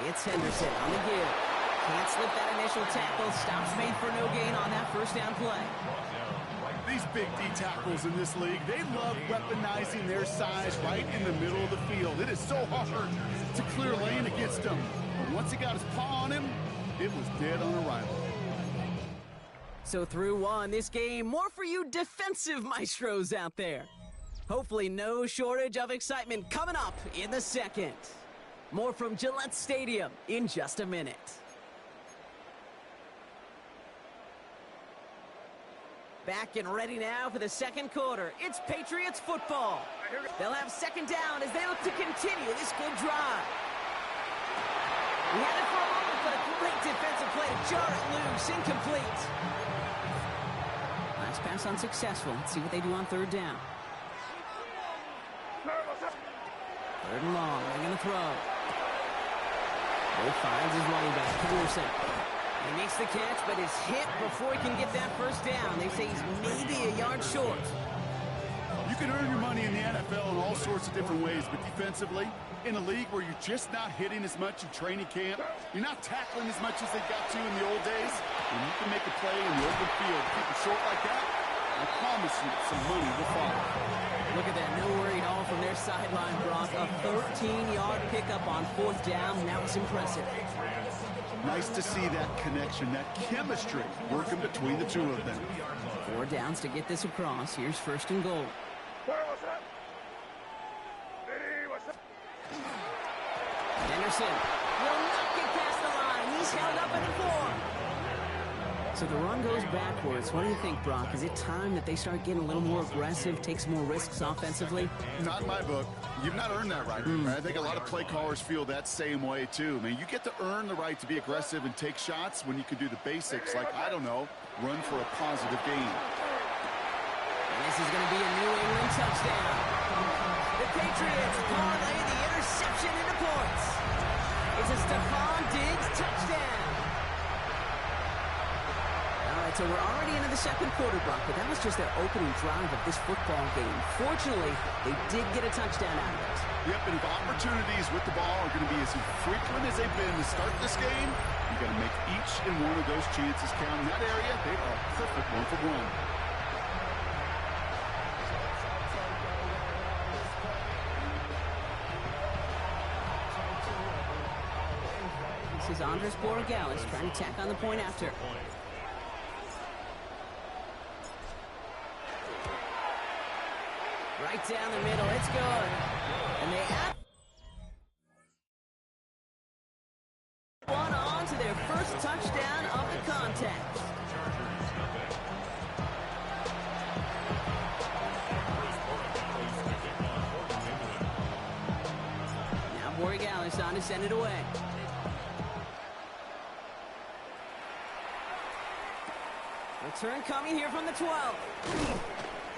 It's Henderson on the give. Can't slip that initial tackle. Stops made for no gain on that first down play. These big D tackles in this league, they love weaponizing their size right in the middle of the field. It is so hard to clear lane against them. But once he got his paw on him, it was dead on arrival. So through one, this game, more for you defensive maestros out there. Hopefully no shortage of excitement coming up in the second. More from Gillette Stadium in just a minute. Back and ready now for the second quarter. It's Patriots football. They'll have second down as they look to continue this good drive. We had it for a moment, but a great defensive play to jar it loose. Incomplete. Last pass unsuccessful. Let's see what they do on third down. Third and long. They're going to throw. He finds his running back, Henderson. He makes the catch, but is hit before he can get that first down. They say he's maybe a yard short. You can earn your money in the NFL in all sorts of different ways, but defensively, in a league where you're just not hitting as much in training camp, you're not tackling as much as they got to in the old days, and you can make a play in the open field. Keep it short like that, I promise you some money will follow. Look at that, no worry at all from their sideline, Brock. A 13-yard pickup on fourth down, and that was impressive. Nice to see that connection, that chemistry working between the two of them. 4 downs to get this across. Here's first and goal. Henderson will not get past the line. He's held up at the 4. So the run goes backwards. What do you think, Brock? Is it time that they start getting a little more aggressive, take some more risks offensively? Not in my book. You've not earned that right. I think a lot of play callers feel that same way, too. I mean, you get to earn the right to be aggressive and take shots when you can do the basics, like, I don't know, run for a positive gain. And this is going to be a New England touchdown. The Patriots parlay the interception into points. It's a Stephon Diggs touchdown. So we're already into the second quarter, Brock, but that was just their opening drive of this football game. Fortunately, they did get a touchdown out of it. Yep, and if opportunities with the ball are going to be as frequent as they've been to start this game, you got to make each and one of those chances count. In that area, they are perfect one-for-one. This is Andres Borregales trying to tack on the point after. Right down the middle, it's good. And they add one on to their first touchdown of the contest. Now Borregales on to send it away. Return coming here from the 12.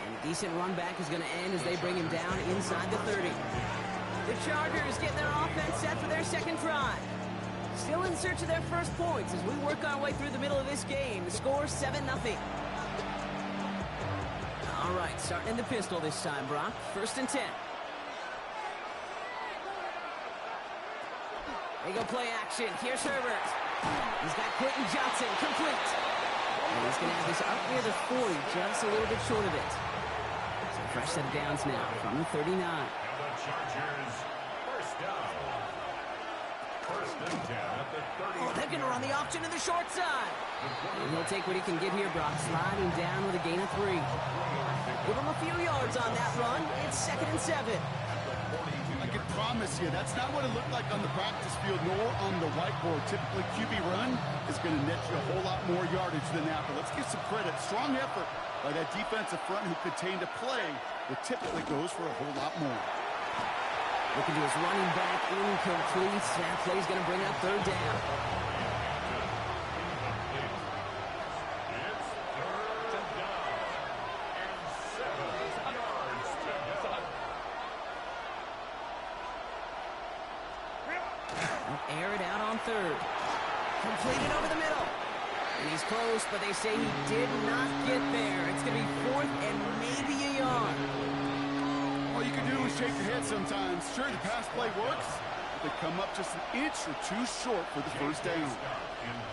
And a decent run back is going to end as they bring him down inside the 30. The Chargers get their offense set for their second drive. Still in search of their first points as we work our way through the middle of this game. The score 7-0. All right, starting in the pistol this time, Brock. 1st and 10. They go play action. Here's Herbert. He's got Quentin Johnson complete. And he's going to have this up near the 40, just a little bit short of it. So fresh set of downs now from the 39. Now the Chargers, first down. 1st and 10 at the 30. Oh, they're going to run the option to the short side. And he'll take what he can get here, Brock. Sliding down with a gain of 3. Give him a few yards on that run. It's 2nd and 7. I can promise you, that's not what it looked like on the practice field nor on the whiteboard. Typically, QB run is going to net you a whole lot more yardage than that. But let's give some credit. Strong effort by that defensive front who contained a play that typically goes for a whole lot more. Looking to his running back, incomplete. That play's going to bring up 3rd down. It's 3rd down and 7 yards to go. Air it out on 3rd. Completed over the middle. And he's close, but they say he did not get there. It's going to be 4th and maybe a yard. All you can do is shake your head sometimes. Sure, the pass play works, but they come up just an inch or two short for the 1st down.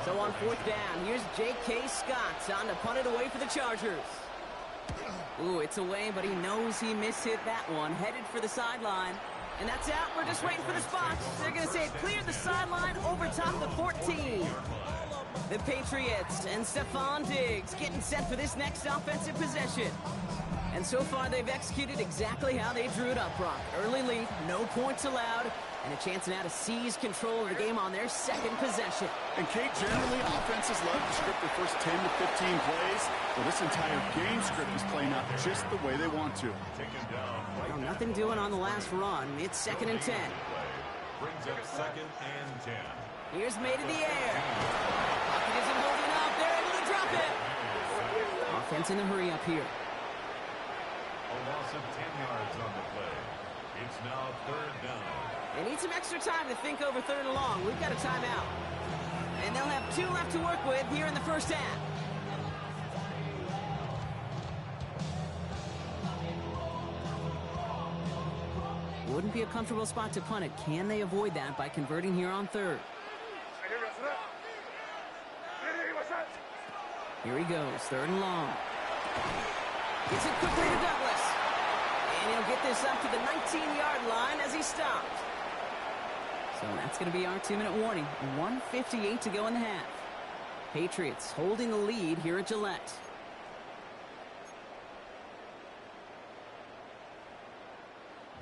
So on 4th down, here's J.K. Scott on to punt it away for the Chargers. Ooh, it's away, but he knows he mishit that one. Headed for the sideline. And that's out. We're just waiting for the spots. They're going to say it cleared the sideline over top the 14. The Patriots and Stephon Diggs getting set for this next offensive possession. And so far, they've executed exactly how they drew it up, Brock. Early lead, no points allowed, and a chance now to seize control of the game on their 2nd possession. And, Kate, generally, offenses love to script their first 10 to 15 plays. Well, this entire game script is playing out just the way they want to. Well, nothing doing on the last run. It's 2nd and 10. Brings up 2nd and 10. Here's made in the air. Pocket isn't holding up. They're able to drop it. Offense in a hurry up here. A loss of 10 yards on the play. It's now 3rd down. They need some extra time to think over 3rd and long. We've got a timeout. And they'll have 2 left to work with here in the 1st half. Wouldn't be a comfortable spot to punt it. Can they avoid that by converting here on 3rd? Here he goes, 3rd and long. Gets it quickly to Douglas. And he'll get this up to the 19-yard line as he stopped. So that's going to be our 2-minute warning. 1:58 to go in the half. Patriots holding the lead here at Gillette.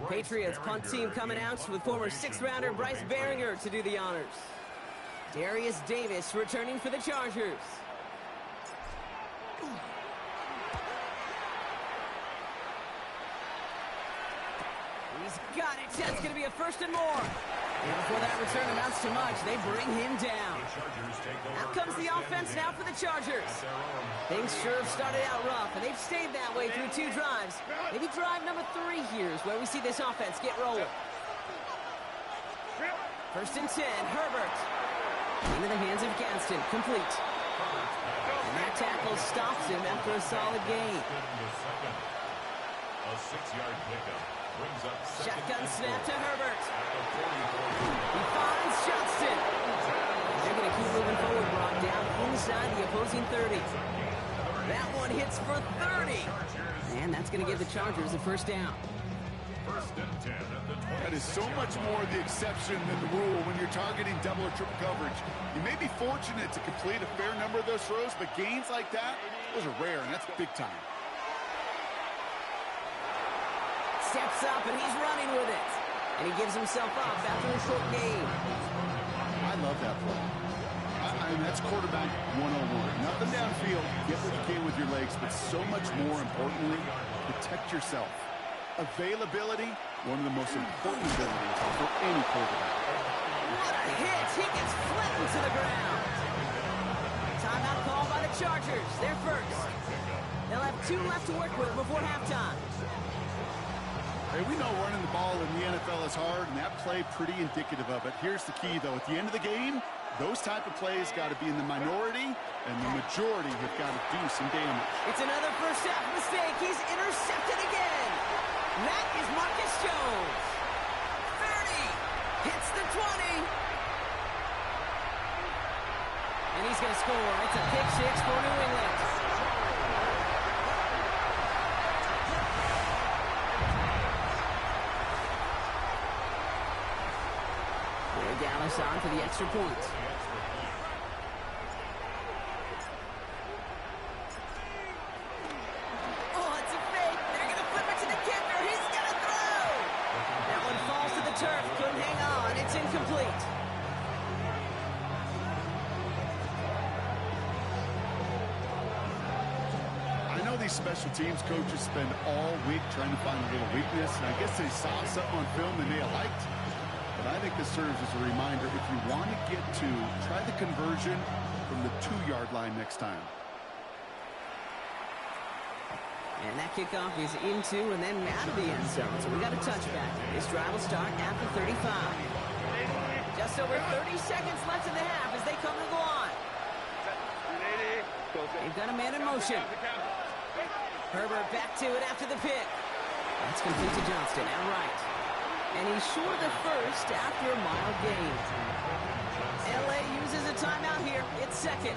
Patriots punt team coming out with former 6th-rounder Bryce Baringer to do the honors. Darius Davis returning for the Chargers. He's got it. That's going to be a 1st and more. And before that return amounts to much, they bring him down. Out comes the offense now for the Chargers. Things sure have started out rough, and they've stayed that way through 2 drives. Maybe drive number 3 here is where we see this offense get rolling. 1st and 10, Herbert. Into the hands of Gadsden, complete. And that tackle stops him after a solid gain. A 6-yard pickup brings up Shotgun snap to Herbert. He finds Johnston. They're going to keep moving forward, Brock, down inside the opposing 30. That one hits for 30. And that's going to give the Chargers the first down. First and 10 at the 20. That is so much more the exception than the rule when you're targeting double or triple coverage. You may be fortunate to complete a fair number of those throws, but gains like that, those are rare, and that's big time. Steps up, and he's running with it. And he gives himself up after a short gain. I love that play. I mean, that's quarterback 101. Nothing downfield. Get what you can with your legs, but so much more importantly, protect yourself. Availability, one of the most important abilities for any quarterback. What a hit! He gets flattened to the ground. Timeout call by the Chargers. They're first. They'll have 2 left to work with before halftime. Hey, we know running the ball in the NFL is hard, and that play pretty indicative of it. Here's the key, though. At the end of the game, those type of plays got to be in the minority, and the majority have got to do some damage. It's another first half mistake. He's intercepted again. That is Marcus Jones. 30. Hits the 20. And he's going to score. It's a pick 6 for New England. Dallas on for the extra point. Oh, it's a fake. They're going to flip it to the kicker. He's going to throw. That one falls to the turf. Couldn't hang on. It's incomplete. I know these special teams coaches spend all week trying to find a little weakness, and I guess they saw something on film they may have liked. But I think this serves as a reminder, if you want to get 2, try the conversion from the 2-yard line next time. And that kickoff is into and then out of the end zone. So we got a touchback. This drive will start at the 35. Just over 30 seconds left in the half as they come to the line. They've got a man in motion. Herbert back to it after the pick. That's complete to Johnston, outright. And he's short of the first after a mild gain. LA uses a timeout here. It's second.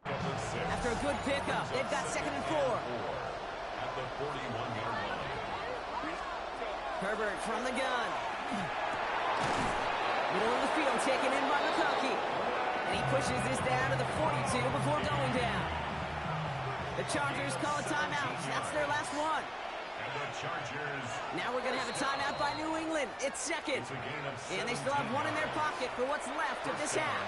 After a good pickup, they've got 2nd and 4. At the 41-yard line. Herbert from the gun. Middle of the field taken in by McConkey. And he pushes this down to the 42 before going down. The Chargers call a timeout. That's their last one. And the Chargers. Now we're going to have a timeout by New England. It's second. And they still have one in their pocket for what's left of this half.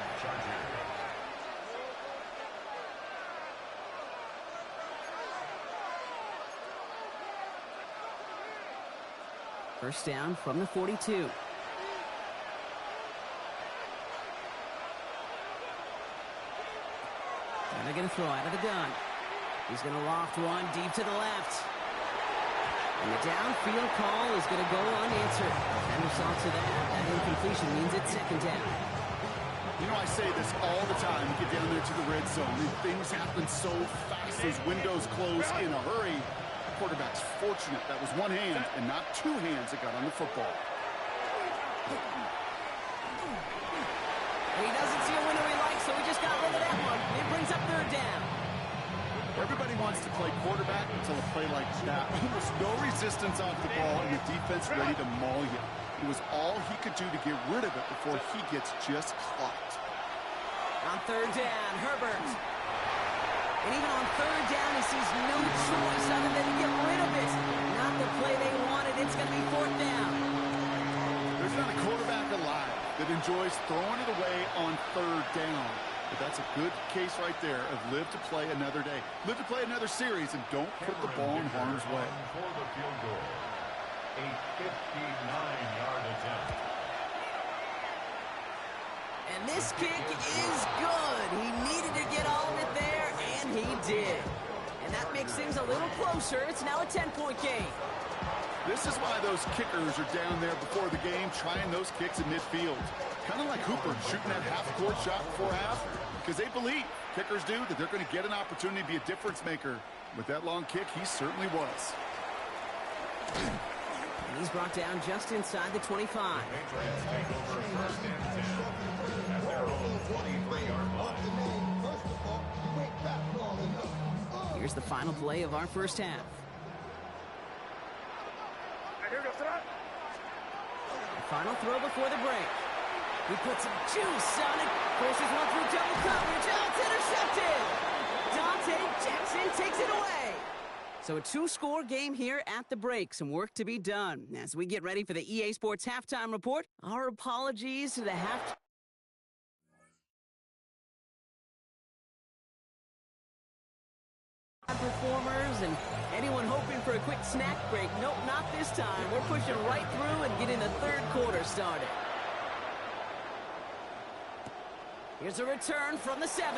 First down from the 42. And they're going to throw out of the gun. He's going to loft one deep to the left. And the downfield call is going to go unanswered. Defender saw to that. That incompletion means it's 2nd down. You know, I say this all the time. You get down there to the red zone, and things happen so fast. Those windows close in a hurry. The quarterback's fortunate. That was one hand and not 2 hands that got on the football. And he doesn't see a window he likes, so he just got rid of that one. It brings up 3rd down. Everybody wants to play quarterback until a play like that. Almost no resistance off the ball and the defense ready to maul you. It was all he could do to get rid of it before he gets just clocked. On 3rd down, Herbert. And even on 3rd down, he sees no choice other than to get rid of it. Not the play they wanted. It's going to be 4th down. There's not a quarterback alive that enjoys throwing it away on 3rd down. But that's a good case right there of live to play another day. Live to play another series and don't put the ball in harm's way. For the field goal. A 59-yard attempt. And this kick is good. He needed to get all of it there, and he did. And that makes things a little closer. It's now a 10-point game. This is why those kickers are down there before the game trying those kicks in midfield. Kind of like Hooper shooting that half-court shot before half, because they believe, kickers do, that they're going to get an opportunity to be a difference maker. With that long kick, he certainly was. And he's brought down just inside the 25. Patriots take over first and 10 at their own 23-yard line. Here's the final play of our first half. Final throw before the break. He puts some juice on it. Forces one through double coverage. Oh, it's intercepted. Dante Jackson takes it away. So a two-score game here at the break. Some work to be done. As we get ready for the EA Sports Halftime Report, our apologies to the performers and anyone hoping for a quick snack break. Nope, not this time. We're pushing right through and getting the third quarter started. Here's a return from the 7.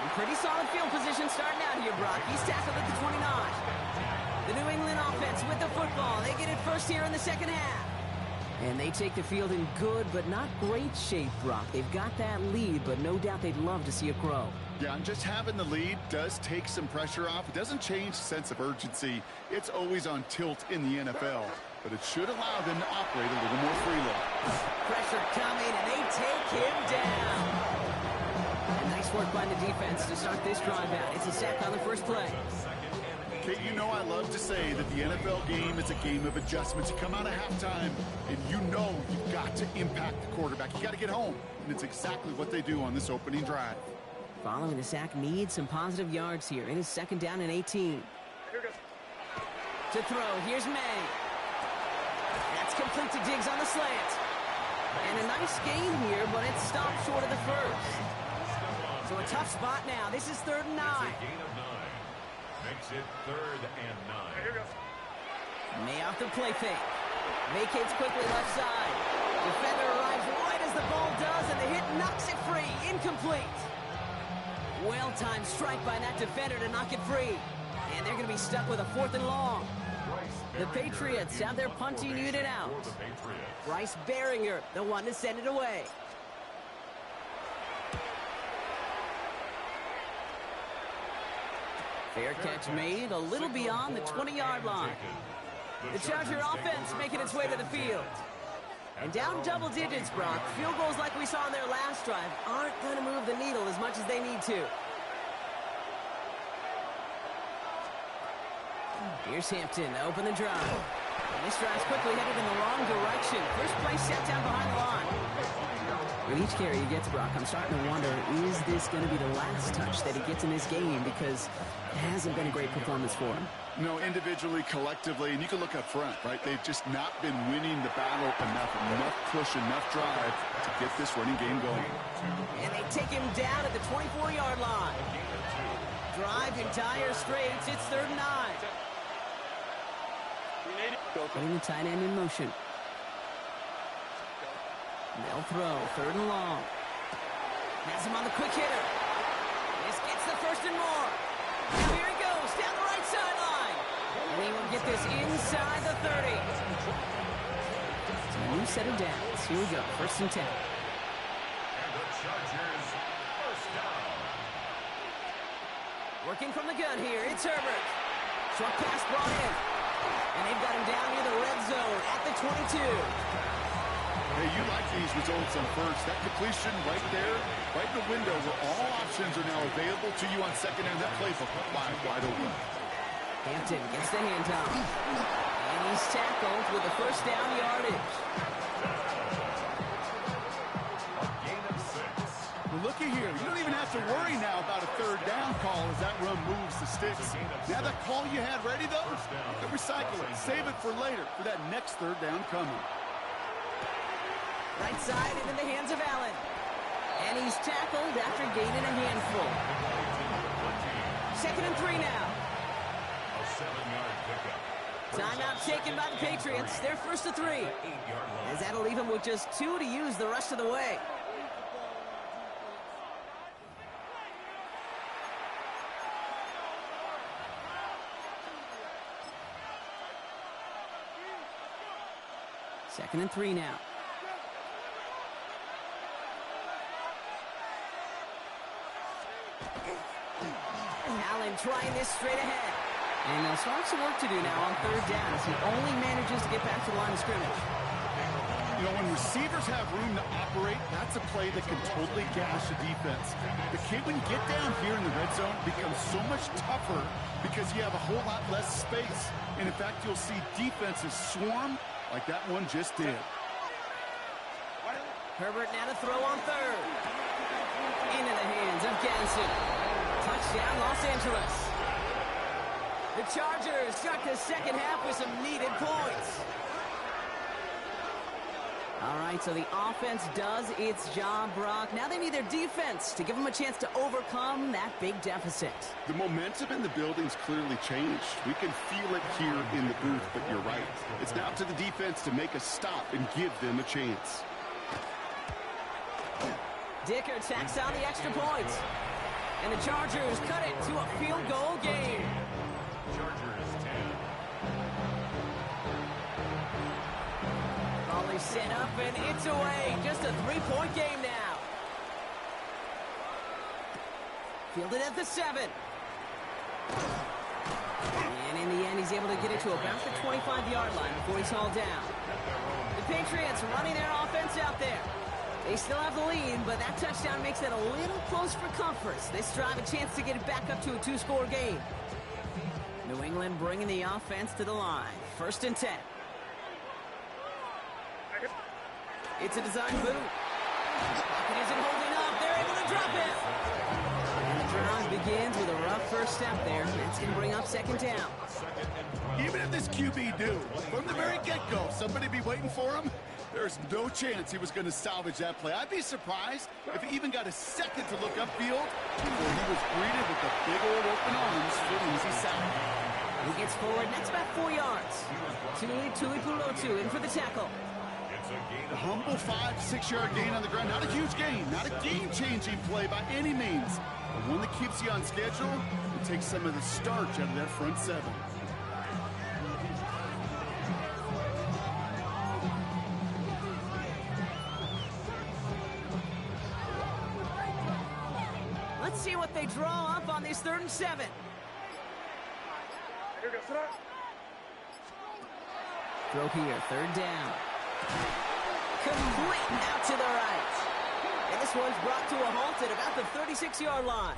And pretty solid field position starting out here, Brock. He's tackled at the 29. The New England offense with the football. They get it first here in the second half. And they take the field in good but not great shape, Brock. They've got that lead, but no doubt they'd love to see it grow. Yeah, and just having the lead does take some pressure off. It doesn't change the sense of urgency. It's always on tilt in the NFL, but it should allow them to operate a little more freely. Pressure coming, and they take him down. And nice work by the defense to start this drive out. It's a sack on the first play. Kate, you know I love to say that the NFL game is a game of adjustments. You come out of halftime, and you know you've got to impact the quarterback. You got to get home, and it's exactly what they do on this opening drive. Following the sack needs some positive yards here. It is second down and 18. To throw, here's May. That's complete to Diggs on the slant. And a nice gain here, but it's stopped short of the first. So a tough spot now. This is 3rd and 9. Gain of 9. Makes it 3rd and 9. May off the play fake. Vacates quickly left side. Defender arrives right as the ball does, and the hit knocks it free. Incomplete. Well-timed strike by that defender to knock it free. And they're going to be stuck with a 4th and long. The Patriots have their punting unit out. Bryce Baringer, the one to send it away. Fair catch made a little beyond the 20-yard line. The Charger offense making its way to the field. And down double digits, Brock. Field goals like we saw in their last drive aren't going to move the needle as much as they need to. Here's Hampton to open the drive. And this drive's quickly headed in the wrong direction. First play set down behind the line. With each carry he gets, Brock, I'm starting to wonder, is this going to be the last touch that he gets in this game? Because it hasn't been a great performance for him. No, individually, collectively, and you can look up front, right? They've just not been winning the battle enough push, enough drive to get this running game going. And they take him down at the 24-yard line. Drive entire straights. It's 3rd and 9. Putting the tight end in motion. They'll throw, 3rd and long. Has him on the quick hitter. This gets the 1st and more. Now here he goes, down the right sideline. And he will get this inside the 30. It's a new set of downs. Here we go, 1st and 10. And the Chargers first down. Working from the gun here, it's Herbert. Short pass brought in. And they've got him down near the red zone at the 22. Hey, you like these results on first. That completion right there, right in the window where all options are now available to you on second down. That playbook wide open. Hampton gets the handoff. And he's tackled with the first down yardage. Gain of 6. Well, looky here. You don't even have to worry now about a 3rd down call as that run moves the sticks. Now that call you had ready, though, you can recycle it. Save it for later for that next 3rd down coming. Right side into the hands of Allen. And he's tackled after gaining a handful. 2nd and 3 now. A 7-yard pickup. Timeout taken by the Patriots. They're 1st to 3. 8-yard line. As that'll leave them with just 2 to use the rest of the way. Second and 3 now. Allen trying this straight ahead. And they'll start some work to do now on third down as he only manages to get back to the line of scrimmage. You know, when receivers have room to operate, that's a play that can totally gash a defense. The kid, when you get down here in the red zone, becomes so much tougher because you have a whole lot less space. And in fact, you'll see defenses swarm like that one just did. Herbert now to throw on third. Into the hands of Ganson. Touchdown, Los Angeles. The Chargers start the second half with some needed points. All right, so the offense does its job, Brock. Now they need their defense to give them a chance to overcome that big deficit. The momentum in the building's clearly changed. We can feel it here in the booth, but you're right. It's now up to the defense to make a stop and give them a chance. Dicker tacks on the extra points. And the Chargers cut it to a field goal game. Chargers 10. Ball set up and it's away. Just a 3-point game now. Fielded at the 7. And in the end, he's able to get it to about the 25-yard line before he's hauled down. The Patriots running their offense out there. They still have the lead, but that touchdown makes it a little close for comfort. This drive a chance to get it back up to a 2-score game. New England bringing the offense to the line. 1st and 10. It's a design boot. Pocket isn't holding up. They're able to drop it. And the drive begins with a rough first step there. That's going to bring up 2nd down. Even if this QB knew, from the very get-go, somebody be waiting for him, there's no chance he was going to salvage that play. I'd be surprised if he even got a second to look upfield before he was greeted with the big old open arms for an easy sack. He gets forward, next about 4 yards. Tuli Pulotu in for the tackle. A humble 5-6-yard gain on the ground. Not a huge gain, not a game-changing play by any means, but one that keeps you on schedule and takes some of the starch out of that front 7. Let's see what they draw up on this 3rd and 7. Throw here, 3rd down. Complete out to the right. And this one's brought to a halt at about the 36-yard line.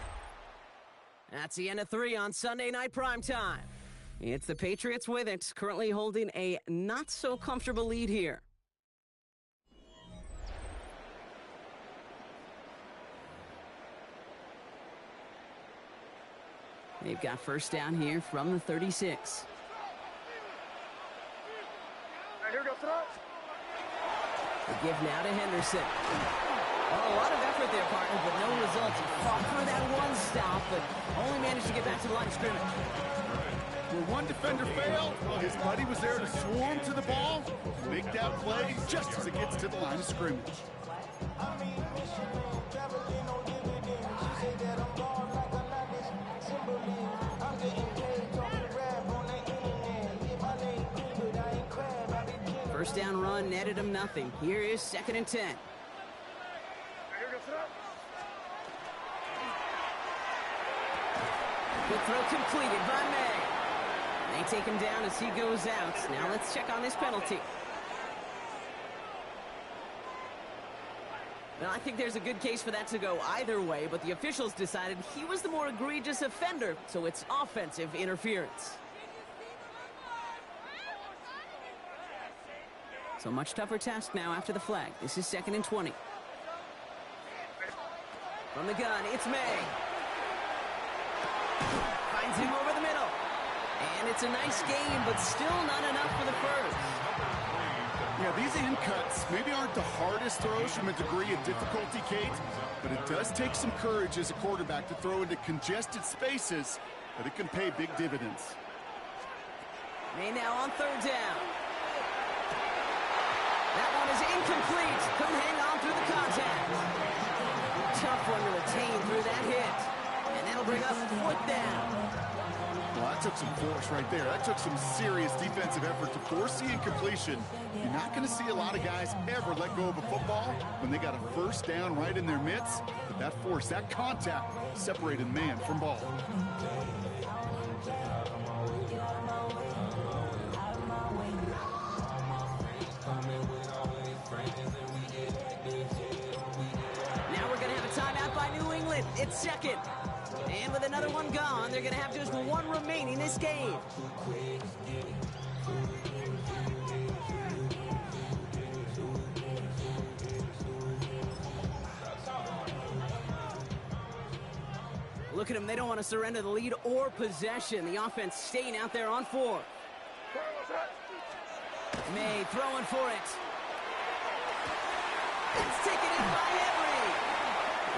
That's the end of 3 on Sunday Night Primetime. It's the Patriots with it, currently holding a not-so-comfortable lead here. They've got 1st down here from the 36. The give now to Henderson. Oh, a lot of effort there, partner, but no results. He fought for that one stop, but only managed to get back to the line of scrimmage. Where one defender failed, his buddy was there to swarm to the ball, make that play just as it gets to the line of scrimmage. First down run netted him nothing. Here is 2nd and 10. Good throw completed by May. They take him down as he goes out. Now let's check on this penalty. Well, I think there's a good case for that to go either way, but the officials decided he was the more egregious offender, so it's offensive interference. So much tougher task now after the flag. This is 2nd and 20. From the gun, it's May. Finds him over the middle. And it's a nice game, but still not enough for the first. Yeah, these in cuts maybe aren't the hardest throws from a degree of difficulty, Kate, but it does take some courage as a quarterback to throw into congested spaces, but it can pay big dividends. May now on 3rd down. That one is incomplete. Couldn't hang on through the contact. Tough one to retain through that hit. And that'll bring up 4th down. Well, that took some force right there. That took some serious defensive effort to force the incompletion. You're not going to see a lot of guys ever let go of a football when they got a first down right in their midst. But that force, that contact, separated man from ball. Now we're going to have a timeout by New England. It's second. And with another one gone, they're going to have just one remaining this game. Look at them. They don't want to surrender the lead or possession. The offense staying out there on 4. May throwing for it. It's taken in by Henry.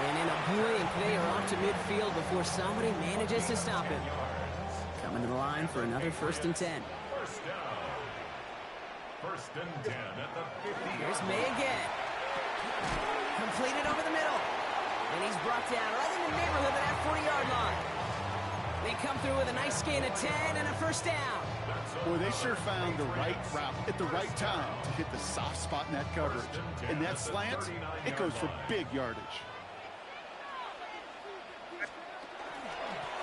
And in a blink, they are off to midfield before somebody manages to stop him. Coming to the line for another 1st and 10. First down. 1st and 10 at the 50. Here's May again. Completed over the middle. And he's brought down right in the neighborhood of that 40-yard line. They come through with a nice gain of 10 and a 1st down. Boy, they sure found the right route at the right time to hit the soft spot in that coverage. And that slant, it goes for big yardage.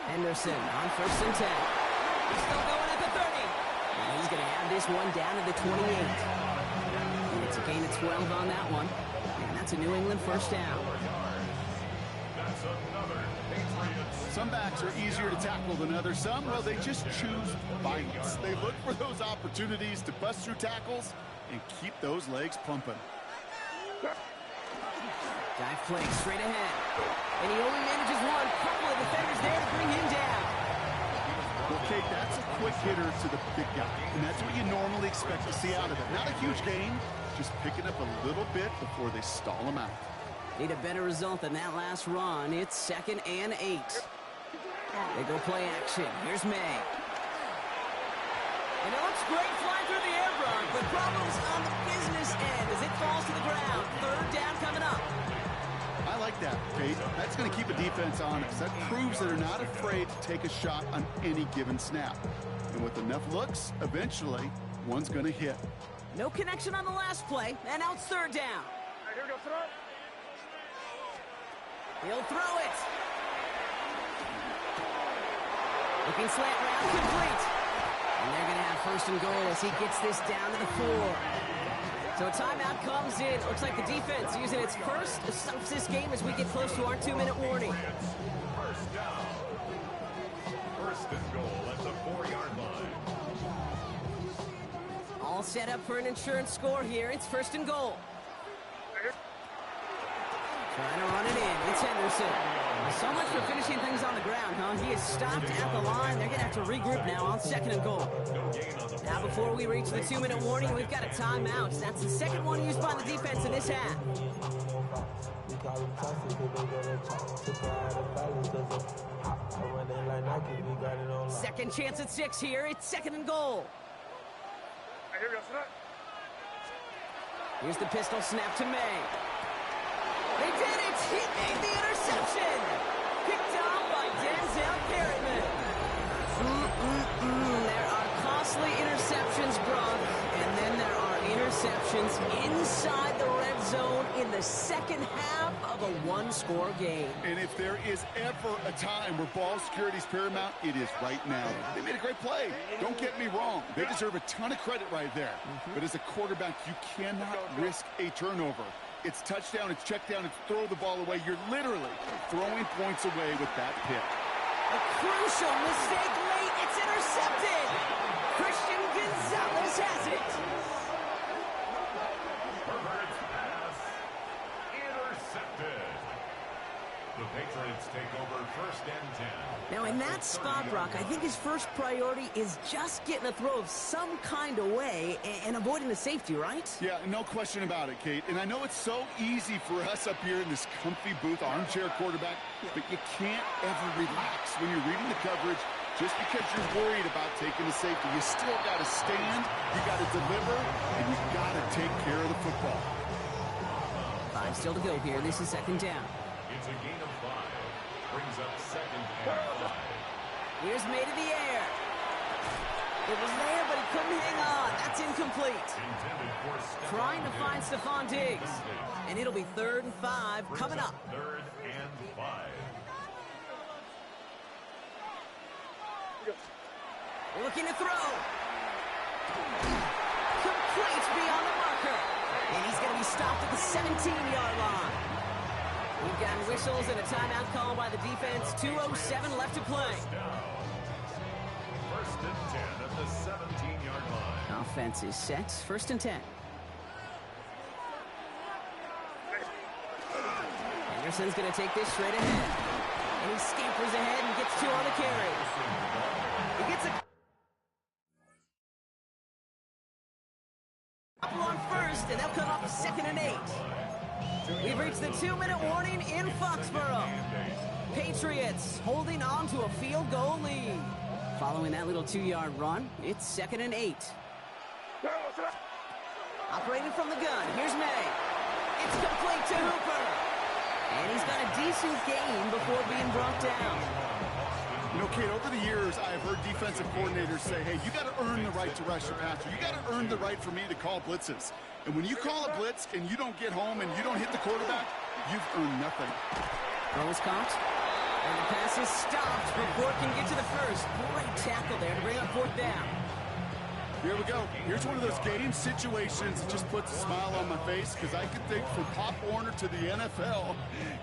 Henderson on 1st and 10. He's still going at the 30. And he's going to have this one down to the 28. And it's a gain of 12 on that one. And that's a New England 1st down. That's another Patriots. Some backs are easier to tackle than others. Some, well, they just choose violence. They look for those opportunities to bust through tackles and keep those legs pumping. Dive play straight ahead. And he only manages one. Couple of defenders there to bring him down. Well, Kate, that's a quick hitter to the big guy. And that's what you normally expect to see out of it. Not a huge gain, just picking up a little bit before they stall him out. Need a better result than that last run. It's 2nd and 8. They go play action. Here's May. And it looks great flying through the air, Brock, but problems on the business end as it falls to the ground. 3rd down coming up. I like that, Kate. That's going to keep a defense honest. That proves that they're not afraid to take a shot on any given snap. And with enough looks, eventually, one's going to hit. No connection on the last play, and now it's 3rd down. Here we go, throw it. He'll throw it. Looking slant route, complete. And they're going to have 1st and goal as he gets this down to the 4. So a timeout comes in. Looks like the defense using its first to stop this game as we get close to our 2-minute warning. 1st down. 1st and goal at the 4-yard line. All set up for an insurance score here. It's 1st and goal. Trying to run it in. It's Henderson. So much for finishing things on the ground, huh? He is stopped at the line. They're going to have to regroup now on 2nd and goal. Now, before we reach the 2-minute warning, we've got a timeout. That's the 2nd one used by the defense in this half. Second chance at 6 here. It's 2nd and goal. Here we go, throw it. Here's the pistol snap to May. They did it! He made the interception! Picked off by Denzel Perryman. There are costly interceptions, Brock, and then there are interceptions inside the red zone in the 2nd half of a 1-score game. And if there is ever a time where ball security is paramount, it is right now. They made a great play. Don't get me wrong. They deserve a ton of credit right there. But as a quarterback, you cannot risk a turnover. It's touchdown, it's check down, it's throw the ball away. You're literally throwing points away with that pick. A crucial mistake late. It's intercepted. Christian Gonzalez has it. Herbert's pass intercepted. The Patriots take over 1st and 10. Now, in that spot, Brock, I think his first priority is just getting a throw of some kind away and avoiding the safety, right? Yeah, no question about it, Kate. And I know it's so easy for us up here in this comfy booth, armchair quarterback, but you can't ever relax when you're reading the coverage. Just because you're worried about taking the safety, you still got to stand, you got to deliver, and you got to take care of the football. 5 still to go here. This is 2nd down. It's a gain of 5. Brings up 2nd and 5. Here's made in the air. It was there, but he couldn't hang on. That's incomplete. Trying to find Stephon Diggs. And it'll be 3rd and 5 coming up. 3rd and 5. Looking to throw. Complete beyond the marker. And he's going to be stopped at the 17-yard line. We've gotten whistles and a timeout call by the defense. 2:07 left to play. 1st and 10 at the 17-yard line. Offense is set. 1st and 10. Anderson's going to take this straight ahead. And he scampers ahead and gets 2 on the carry. He gets a couple on 1st, and they'll come up 2nd and 8. We've reached the 2-minute warning in Foxborough. Patriots holding on to a field goal lead. Following that little 2-yard run, it's 2nd and 8. Operating from the gun, here's May. It's complete to Hooper. And he's got a decent gain before being brought down. You know, Kate, over the years, I've heard defensive coordinators say, hey, you got to earn the right to rush your passer. You got to earn the right for me to call blitzes. And when you call a blitz and you don't get home and you don't hit the quarterback, you've earned nothing. Throw is caught. And the pass is stopped before it can get to the 1st. Great tackle there to bring up 4th down. Here we go. Here's one of those game situations that just puts a smile on my face because I can think from Pop Warner to the NFL,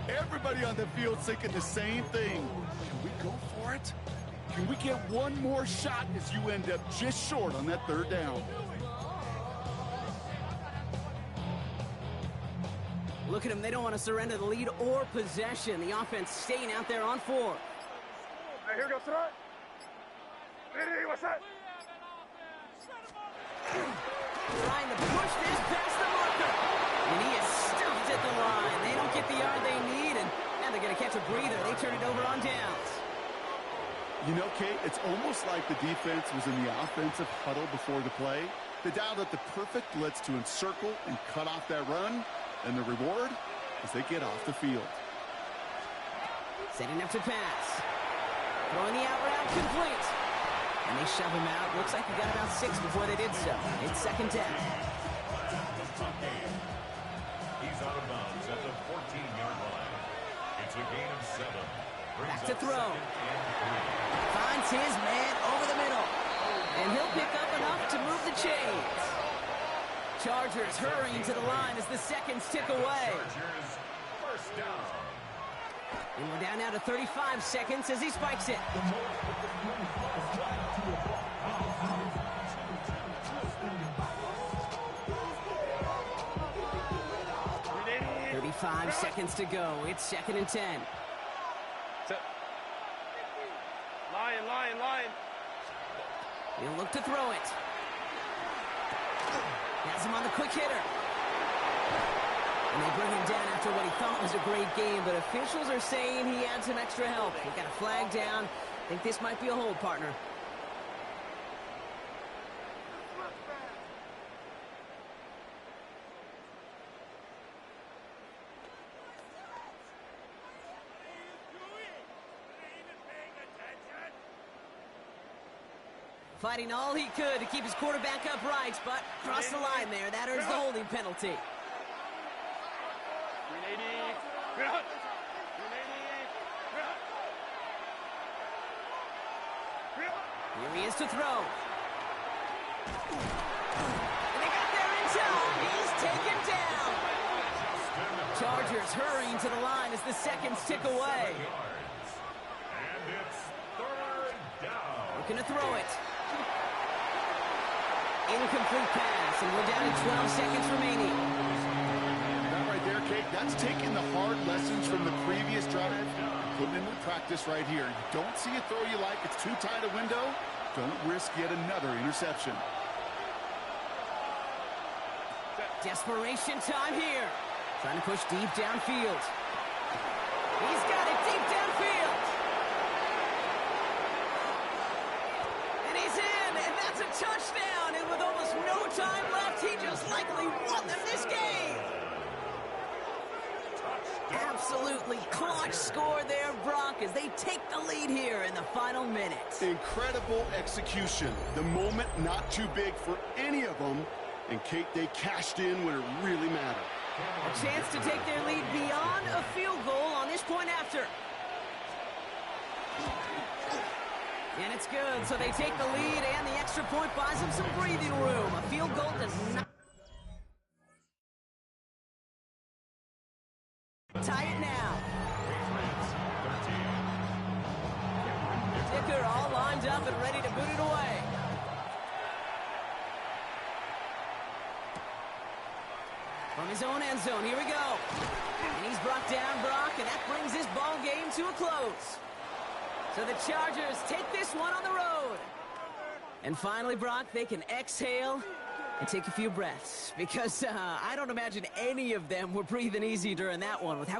everybody on the field thinking the same thing. Can we go for it? Can we get one more shot as you end up just short on that 3rd down? Look at them. They don't want to surrender the lead or possession. The offense staying out there on 4. Here goes tonight. What's that? Trying to push this past the marker. And he is stuffed at the line. They don't get the yard they need, and now they're going to catch a breather. They turn it over on downs. You know, Kate, it's almost like the defense was in the offensive huddle before the play. They dialed up the perfect blitz to encircle and cut off that run. And the reward is they get off the field. Setting up to pass. Throwing the out route complete. And they shove him out. Looks like he got about 6 before they did so. It's 2nd down. He's out of bounds at the 14-yard line. It's a gain of 7. Back to throw. Finds his man over the middle. And he'll pick up enough to move the chains. Chargers hurrying to the line as the seconds tick away. Chargers, 1st down. And we're down now to 35 seconds as he spikes it. 35 seconds to go. It's 2nd and 10. Lion. He'll look to throw it. Has him on the quick hitter. And they bring him down after what he thought was a great game, but officials are saying he had some extra help. He got a flag down. I think this might be a hold, partner. Fighting all he could to keep his quarterback upright, but crossed the line there. That earns the holding penalty. Here he is to throw. And they got there in time. He's taken down. Chargers hurrying to the line as the seconds tick away. And it's 3rd down. Looking to throw it. Incomplete pass, and we're down to 12 seconds remaining. That right there, Kate, that's taking the hard lessons from the previous drive and putting into practice right here. You don't see a throw you like, it's too tight a window, don't risk yet another interception. Desperation time here. Trying to push deep downfield. He's got it deep downfield. And he's in, and that's a touchdown. And with almost no time left, he just likely won them this game. Absolutely clutch score there, Brock. Brock, as they take the lead here in the final minute. Incredible execution. The moment not too big for any of them. And Kate, they cashed in when it really mattered. A chance to take their lead beyond a field goal on this point after. And it's good, so they take the lead, and the extra point buys them some breathing room. A field goal does not tie it now. Dicker all lined up and ready to boot it away. From his own end zone, here we go. And he's brought down, Brock, and that brings this ball game to a close. So the Chargers take this one on the road. And finally, Brock, they can exhale and take a few breaths, because I don't imagine any of them were breathing easy during that one with how